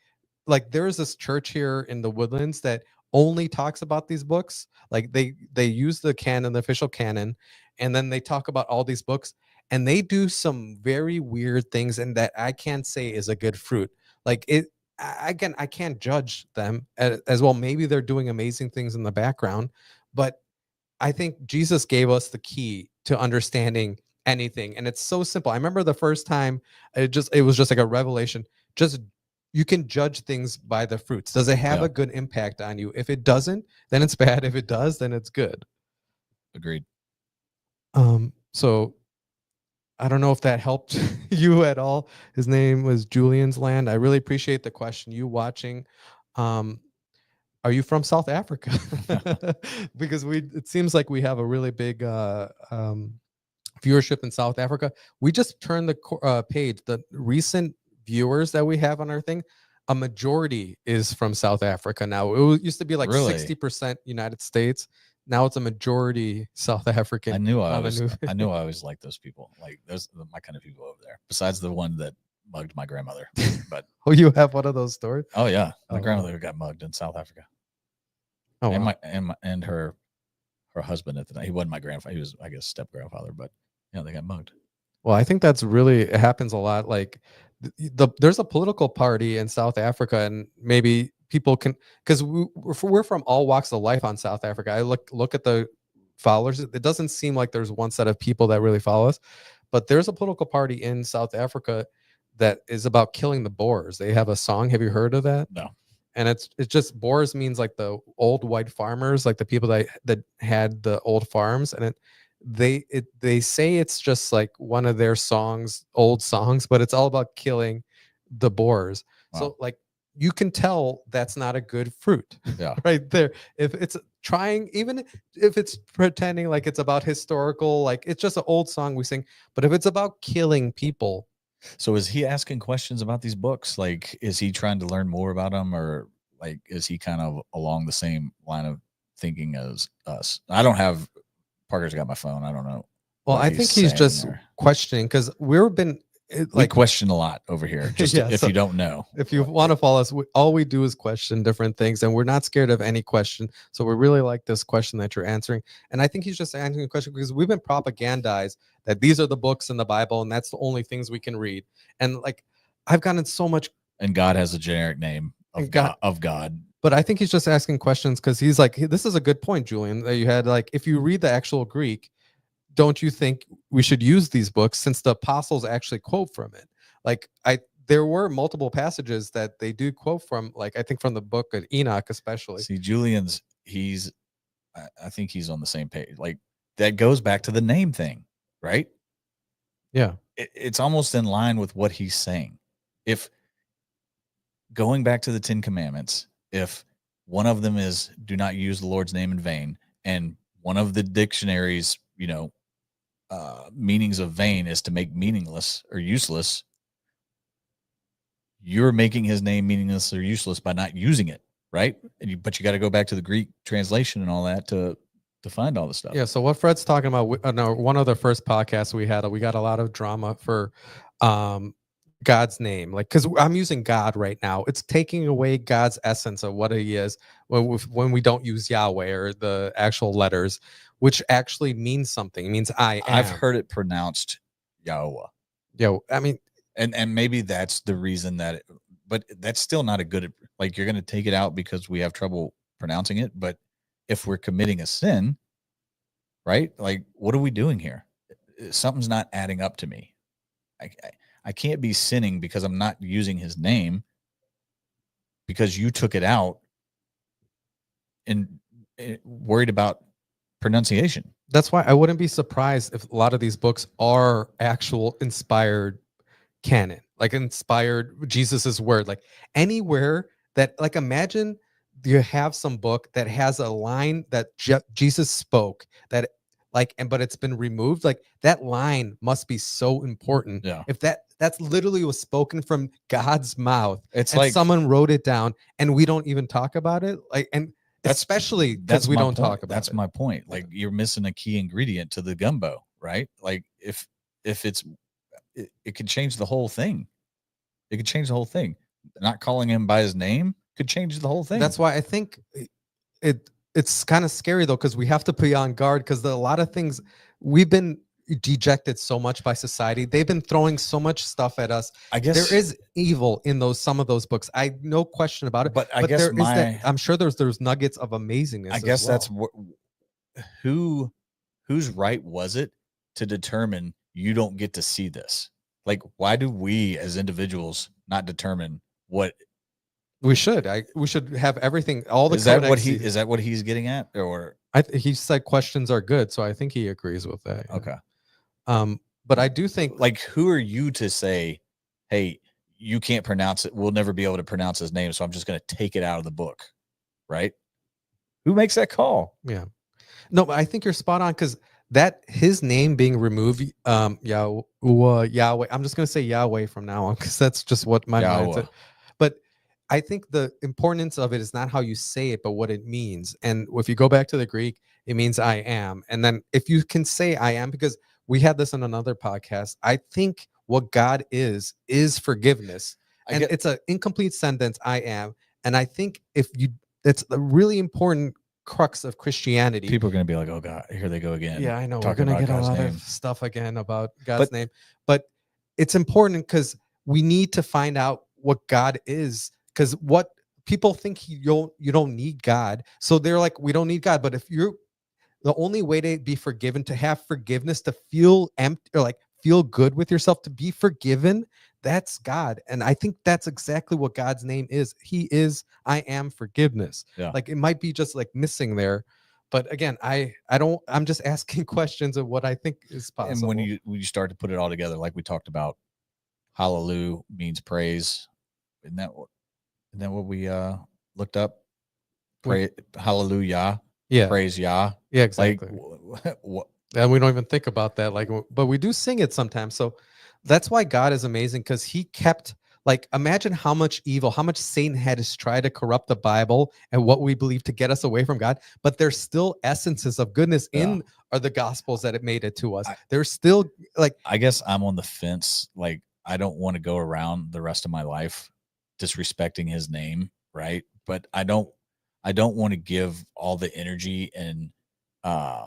like there is this church here in the Woodlands that only talks about these books. Like they use the canon, the official canon, and then they talk about all these books, and they do some very weird things, and that I can't say is a good fruit. Like it, again, I can't judge them as well. Maybe they're doing amazing things in the background, but I think Jesus gave us the key to understanding anything, and it's so simple. I remember the first time it was just like a revelation. Just, you can judge things by the fruits. Does it have yeah, a good impact on you? If it doesn't, then it's bad. If it does, then it's good. agreed. So I don't know if that helped you at all. His name was Julian's Land. I really appreciate the question. You watching? Um, are you from South Africa? Because it seems like we have a really big viewership in South Africa. We just turned the page. The recent viewers that we have on our thing, a majority is from South Africa now. Used to be like Really? 60% United States. Now it's a majority South African on the new. I knew I always liked those people. Like those are my kind of people over there. Besides the one that mugged my grandmother. But Oh, you have one of those stories? oh yeah, my Oh, wow. grandmother got mugged in South Africa. Oh, And wow. and her husband at the time. He wasn't my grandfather. He was, I guess, step grandfather, but yeah, they got mugged. Well, I think that's really it happens a lot. Like there's a political party in South Africa, and maybe people can because we're from all walks of life on South Africa. I look at the followers. It doesn't seem like there's one set of people that really follow us, but there's a political party in South Africa that is about killing the Boers. They have a song. Have you heard of that? No. And it's just Boers means like the old white farmers, like the people that had the old farms, and they say it's just like one of their songs, old songs, but it's all about killing the Boers. Wow. So like you can tell that's not a good fruit. Yeah. Right there. If it's trying, even if it's pretending like it's about historical, like it's just an old song we sing, but if it's about killing people. So is he asking questions about these books? Like, is he trying to learn more about them, or like, is he kind of along the same line of thinking as us? I don't have Parker's got my phone. I don't know. Well, I think he's just questioning because we've been we question a lot over here. Just Yeah, if so you don't know, if you want to follow us, all we do is question different things, and we're not scared of any question. So we really like this question that you're answering, and I think he's just answering a question because we've been propagandized that these are the books in the Bible, and that's the only things we can read. And like, I've gotten so much. And God has a generic name of God. But I think he's just asking questions because he's like, this is a good point, Julian, that you had. Like, if you read the actual Greek, don't you think we should use these books since the apostles actually quote from it? Like there were multiple passages that they do quote from, like I think from the book of Enoch, especially. See, Julian's I think he's on the same page. Like that goes back to the name thing, right? Yeah. It's almost in line with what he's saying. If going back to the 10 Commandments, if one of them is do not use the Lord's name in vain, and one of the dictionaries, meanings of vain is to make meaningless or useless, you're making his name meaningless or useless by not using it, right? But you got to go back to the Greek translation and all that to find all the stuff. Yeah. So what Fred's talking about, no, one of the first podcasts we got a lot of drama for God's name, like because I'm using God right now. It's taking away God's essence of what he is when we don't use Yahweh or the actual letters, which actually means something. It means I am. I've heard it pronounced Yahweh. Yeah, I mean, and maybe that's the reason that but that's still not a good, like you're going to take it out because we have trouble pronouncing it. But if we're committing a sin, right? Like, what are we doing here? Something's not adding up to me. I can't be sinning because I'm not using his name because you took it out and worried about pronunciation. That's why I wouldn't be surprised if a lot of these books are actual inspired canon, like inspired Jesus's word, like anywhere that, like, imagine you have some book that has a line that Jesus spoke that like, and but it's been removed, like that line must be so important. Yeah. If that's literally was spoken from God's mouth, it's and like someone wrote it down and we don't even talk about it, like, and especially because we don't talk about that's it. my point. Like you're missing a key ingredient to the gumbo, right? Like if it's it could change the whole thing. It could change the whole thing. Not calling him by his name could change the whole thing. That's why I think it's kind of scary though, because we have to be on guard because a lot of things we've been dejected so much by society. They've been throwing so much stuff at us. I guess there is evil in some of those books. I no question about it. But I guess there is that. I'm sure there's nuggets of amazingness. I guess as well. that's whose right was it to determine you don't get to see this? Like, why do we as individuals not determine what We should. We should have everything, all the Is that what codexes. is that what he's getting at? Or He said questions are good, so I think he agrees with that. Yeah. okay. But I do think, Like, who are you to say, hey, you can't pronounce it, we'll never be able to pronounce his name, so I'm just going to take it out of the book, right? Who makes that call? yeah, no, but I think you're spot on, because that his name being removed, Yahweh. I'm just gonna say Yahweh from now on, because that's just what my mind Yahweh. said. But I think the importance of it is not how you say it, but what it means. And if you go back to the Greek, it means I am. And then if you can say I am, because we had this on another podcast, I think what God is forgiveness. I And get it's an incomplete sentence, I am. And I think if you, it's a really important crux of Christianity. people are going to be like, oh God, here they go again. Yeah, I know. We're Talking going to about get a God's lot name. of stuff again about God's But name. But it's important because we need to find out what God is. Because what people think you don't need God. So they're like, we don't need God. But if you're the only way to be forgiven, to have forgiveness, to feel empty or like feel good with yourself, to be forgiven, that's God. And I think that's exactly what God's name is. He is, I am forgiveness. yeah, Like it might be just like missing there. But again, I'm just asking questions of what I think is and possible. when you start to put it all together, like we talked about, hallelujah means praise. Isn't that what we looked up? Pray hallelujah, Yeah. praise Yah. Yeah, Like exactly. what? And we don't even think about that, like, but we do sing it sometimes. So that's why God is amazing, because he kept, like, imagine how much evil, how much Satan had to try to corrupt the Bible and what we believe to get us away from God, but there's still essences of goodness Yeah. in are the gospels that it made it to us. I- There's still, like, I guess I'm on the fence. Like, I don't want to go around the rest of my life disrespecting his name, right? But I don't want to give all the energy and uh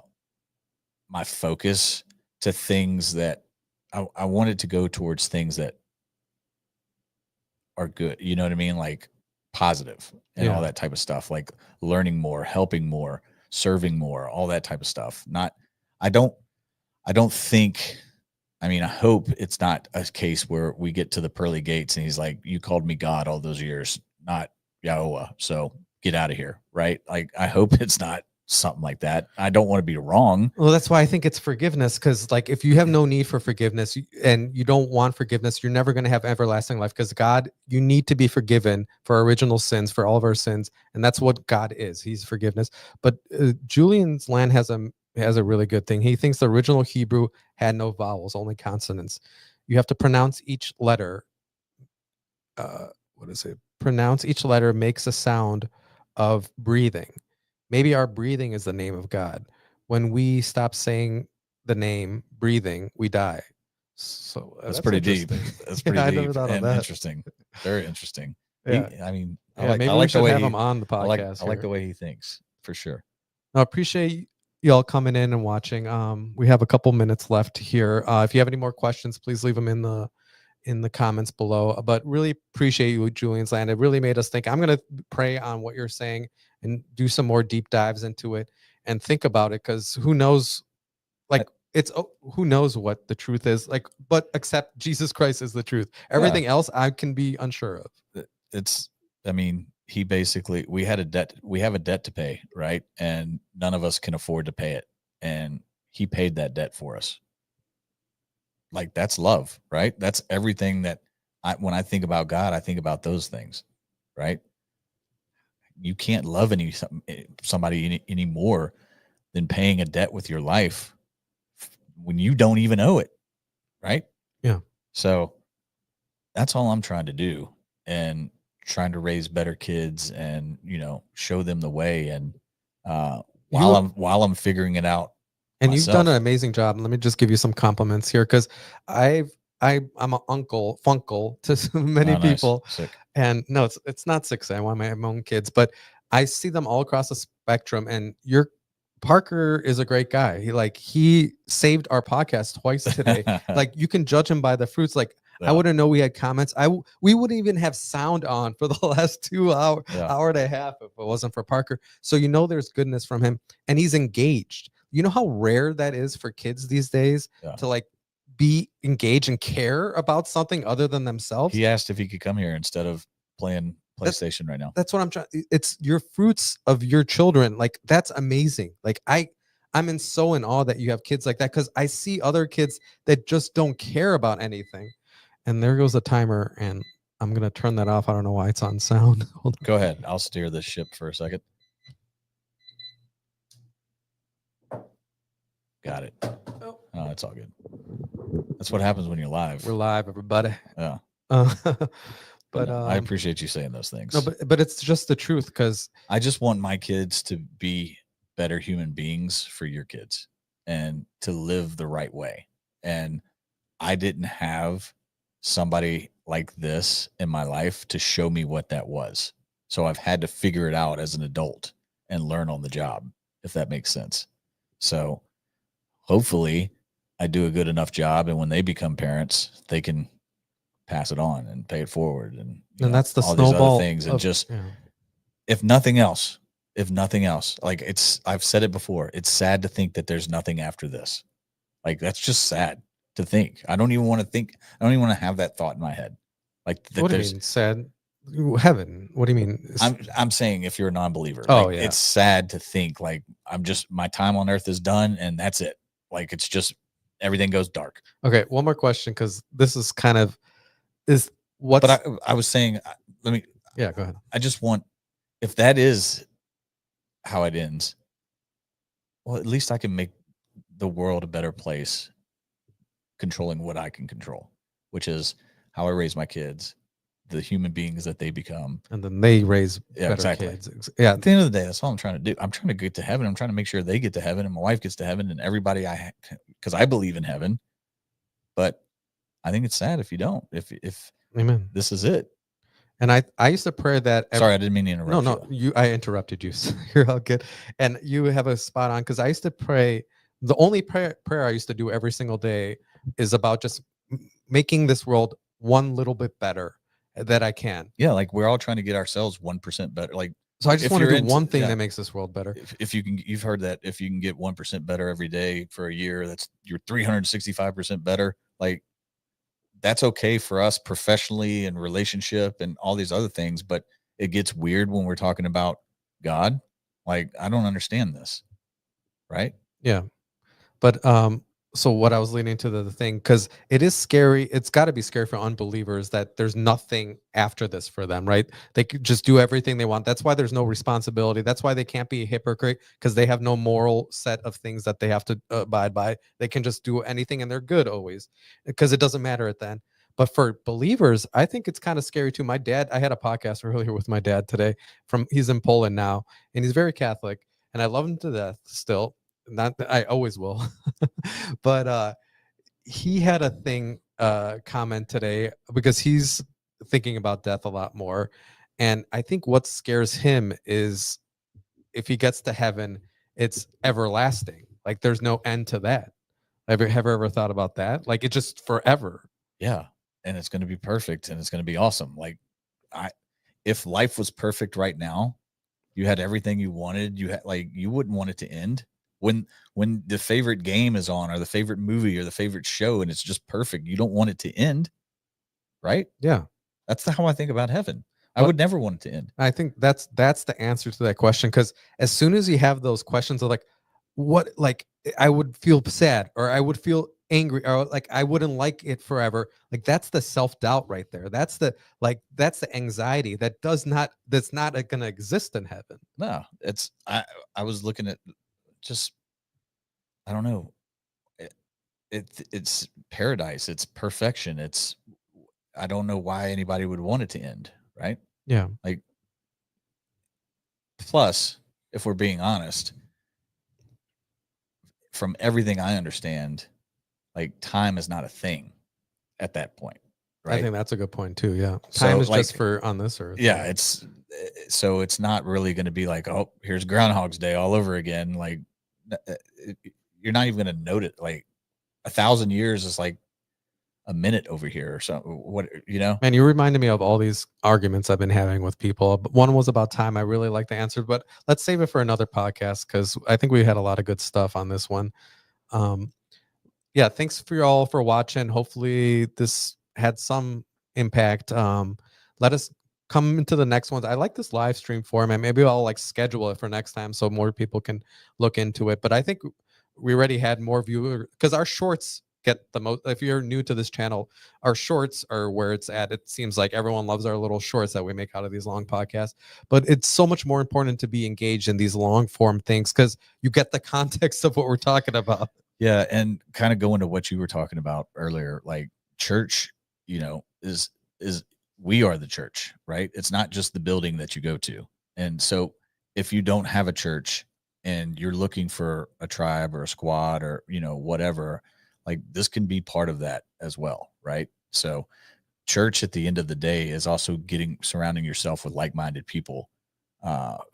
my focus to things that I wanted to go towards things that are good. You know what I mean? Like positive and all yeah. that type of stuff, like learning more, helping more, serving more, all that type of stuff. Not, I don't, I don't think, I mean, I hope it's not a case where we get to the pearly gates and he's like, you called me God all those years, not Yahweh. So get out of here. Right. Like, I hope it's not something like that. I don't want to be wrong. Well, that's why I think it's forgiveness. Because, like, if you have no need for forgiveness and you don't want forgiveness, you're never going to have everlasting life. Because God, you need to be forgiven for original sins, for all of our sins, and that's what God is. He's forgiveness. But Julian's Land has a really good thing. He thinks the original Hebrew had no vowels, only consonants. You have to pronounce each letter. What is it? Pronounce each letter makes a sound of breathing. Maybe our breathing is the name of God. When we stop saying the name breathing, we die. So That's that's pretty deep. interesting. That's Yeah, pretty I never deep thought of and that. interesting. Very interesting. Yeah, I mean, yeah. I Maybe we like the should way have him on the podcast I like here. the way he thinks for sure. I appreciate y'all coming in and watching. We have a couple minutes left here. If you have any more questions, please leave them in the comments below. But really appreciate you, Julian's Land. It really made us think. I'm going to pray on what you're saying and do some more deep dives into it and think about it, because who knows, like, who knows what the truth is, like, but except Jesus Christ is the truth. Everything else I can be unsure of. It's, I mean, he basically, we have a debt to pay, right? And none of us can afford to pay it. And he paid that debt for us. Like, that's love, right? That's everything that when I think about God, I think about those things, right? You can't love somebody any more than paying a debt with your life when you don't even owe it, right? Yeah. So that's all I'm trying to do, and trying to raise better kids and, show them the way. And while I'm figuring it out And you've done an myself. amazing job. Let me just give you some compliments here, because I'm an uncle funkle to so many Oh, nice. people. Sick. And no, it's not 6. I want my own kids, but I see them all across the spectrum. And your Parker is a great guy. He saved our podcast twice today. Like, you can judge him by the fruits. Like, I Yeah. wouldn't know we had comments. We wouldn't even have sound on for the last 2 hour Yeah. hour and a half if it wasn't for Parker. So there's goodness from him, and he's engaged. You know how rare that is for kids these days Yeah. to, like, be engaged and care about something other than themselves. He asked if he could come here instead of playing PlayStation right now. That's what I'm trying. It's your fruits of your children. Like that's amazing. Like I'm so in awe that you have kids like that, because I see other kids that just don't care about anything. And there goes the timer, and I'm gonna turn that off. I don't know why it's on sound. Hold on. Go ahead. I'll steer this ship for a second. Got it. Oh, it's all good. That's what happens when you're live. We're live, everybody. Yeah. But no, I appreciate you saying those things. No, but it's just the truth, because I just want my kids to be better human beings for your kids and to live the right way. And I didn't have somebody like this in my life to show me what that was. So I've had to figure it out as an adult and learn on the job, if that makes sense. So hopefully I do a good enough job, and when they become parents, they can pass it on and pay it forward, and that's the all snowball these other things. And just if nothing else, like I've said it before, it's sad to think that there's nothing after this. Like that's just sad to think. I don't even want to think. I don't even want to have that thought in my head. Like that. What do you mean sad? Heaven? What do you mean? I'm saying if you're a non-believer, oh like, yeah, it's sad to think like my time on earth is done and that's it. Like it's just everything goes dark. Okay, one more question, because this is kind of what. But I was saying, go ahead. I just want, if that is how it ends, well, at least I can make the world a better place, controlling what I can control, which is how I raise my kids, the human beings that they become, and then they raise better exactly. kids. Yeah. At the end of the day, that's all I'm trying to do. I'm trying to get to heaven. I'm trying to make sure they get to heaven and my wife gets to heaven and everybody because I believe in heaven. But I think it's sad if you don't. If Amen. This is it. And I used to pray that. Sorry, I didn't mean to interrupt. No, I interrupted you. So you're all good. And you have a spot on, because I used to pray. The only prayer I used to do every single day is about just making this world one little bit better that I can. Yeah, like we're all trying to get ourselves 1% better. Like, so I just want to do one thing that makes this world better. If you can, you've heard that if you can get 1% better every day for a year, that's you're 365% better. Like that's okay for us professionally and relationship and all these other things, but it gets weird when we're talking about God. Like I don't understand this, right? Yeah, but so what I was leading to the thing, because it is scary. It's got to be scary for unbelievers that there's nothing after this for them, right? They could just do everything they want. That's why there's no responsibility. That's why they can't be a hypocrite, because they have no moral set of things that they have to abide by. They can just do anything and they're good always, because it doesn't matter at then. But for believers, I think it's kind of scary too. My dad, I had a podcast earlier with my dad today. He's in Poland now, and he's very Catholic, and I love him to death still. Not that I always will. But he had a thing comment today, because he's thinking about death a lot more, and I think what scares him is if he gets to heaven, it's everlasting. Like there's no end to that. Have you ever thought about that? Like it's just forever. Yeah, and it's going to be perfect and it's going to be awesome. Like if life was perfect right now, you had everything you wanted, you wouldn't want it to end. When the favorite game is on, or the favorite movie, or the favorite show, and it's just perfect, you don't want it to end, right? Yeah, that's how I think about heaven. I would never want it to end. I think that's the answer to that question, because as soon as you have those questions of like, what, like I would feel sad, or I would feel angry, or like I wouldn't like it forever. Like that's the self-doubt right there. That's the anxiety that's not going to exist in heaven. No, I was looking at just, I don't know. It's paradise. It's perfection. I don't know why anybody would want it to end. Right. Yeah. Like, plus, if we're being honest, from everything I understand, like time is not a thing at that point. Right. I think that's a good point too. Yeah. Time is just for on this earth. Yeah. It's not really going to be like, oh, here's Groundhog's Day all over again. Like you're not even going to note it. Like 1,000 years is like a minute over here or something. What, Man, you reminded me of all these arguments I've been having with people. One was about time. I really like the answer, but let's save it for another podcast, because I think we had a lot of good stuff on this one. Yeah, thanks for y'all for watching. Hopefully this had some impact. Let us come into the next ones. I like this live stream format. Maybe I'll like schedule it for next time so more people can look into it. But I think we already had more viewers because our shorts get the most. If you're new to this channel, our shorts are where it's at. It seems like everyone loves our little shorts that we make out of these long podcasts, but it's so much more important to be engaged in these long form things because you get the context of what we're talking about. Yeah, and kind of go into what you were talking about earlier, like church, is we are the church, right? It's not just the building that you go to. And so if you don't have a church and you're looking for a tribe or a squad or, whatever, like this can be part of that as well, right? So church at the end of the day is also surrounding yourself with like-minded people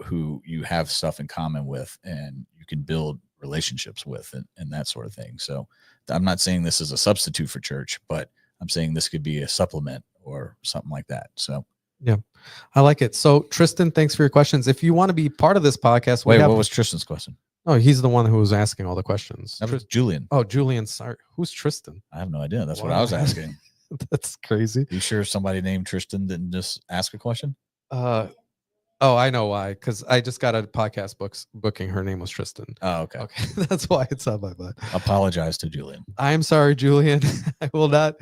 who you have stuff in common with and you can build relationships with and that sort of thing. So I'm not saying this is a substitute for church, but I'm saying this could be a supplement or something like that. So yeah, I like it. So Tristan, thanks for your questions. If you want to be part of this podcast, what was Tristan's question? Oh, he's the one who was asking all the questions. That was Julian. Oh, Julian. Sorry. Who's Tristan? I have no idea. That's what I was asking. That's crazy. You sure somebody named Tristan didn't just ask a question? Oh, I know why. Because I just got a podcast booking. Her name was Tristan. Oh, okay. Okay, that's why it's on my mind. Apologize to Julian. I'm sorry, Julian. I will not.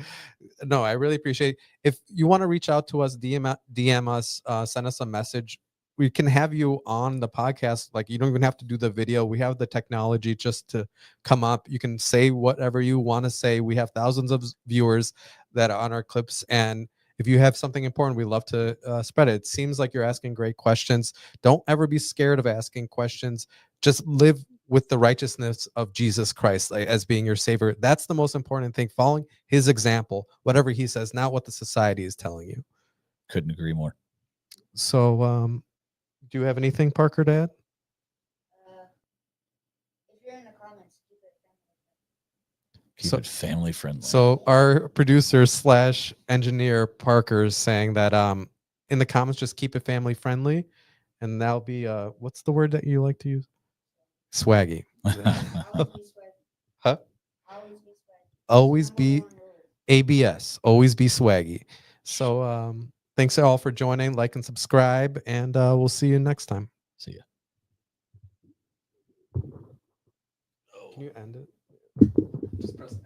No, I really appreciate it. If you want to reach out to us, DM us, send us a message. We can have you on the podcast. Like you don't even have to do the video. We have the technology just to come up. You can say whatever you want to say. We have thousands of viewers that are on our clips, and if you have something important, we love to spread it. It seems like you're asking great questions. Don't ever be scared of asking questions. Just live with the righteousness of Jesus Christ as being your savior. That's the most important thing. Following his example, whatever he says, not what the society is telling you. Couldn't agree more. So, do you have anything, Parker, to add? If you're in the comments, keep it family friendly. So our producer / engineer Parker is saying that in the comments, just keep it family friendly, and that'll be what's the word that you like to use? Swaggy. Huh? Always be ABS. Always be swaggy. So thanks all for joining. Like and subscribe, and we'll see you next time. See ya. Can you end it? Just press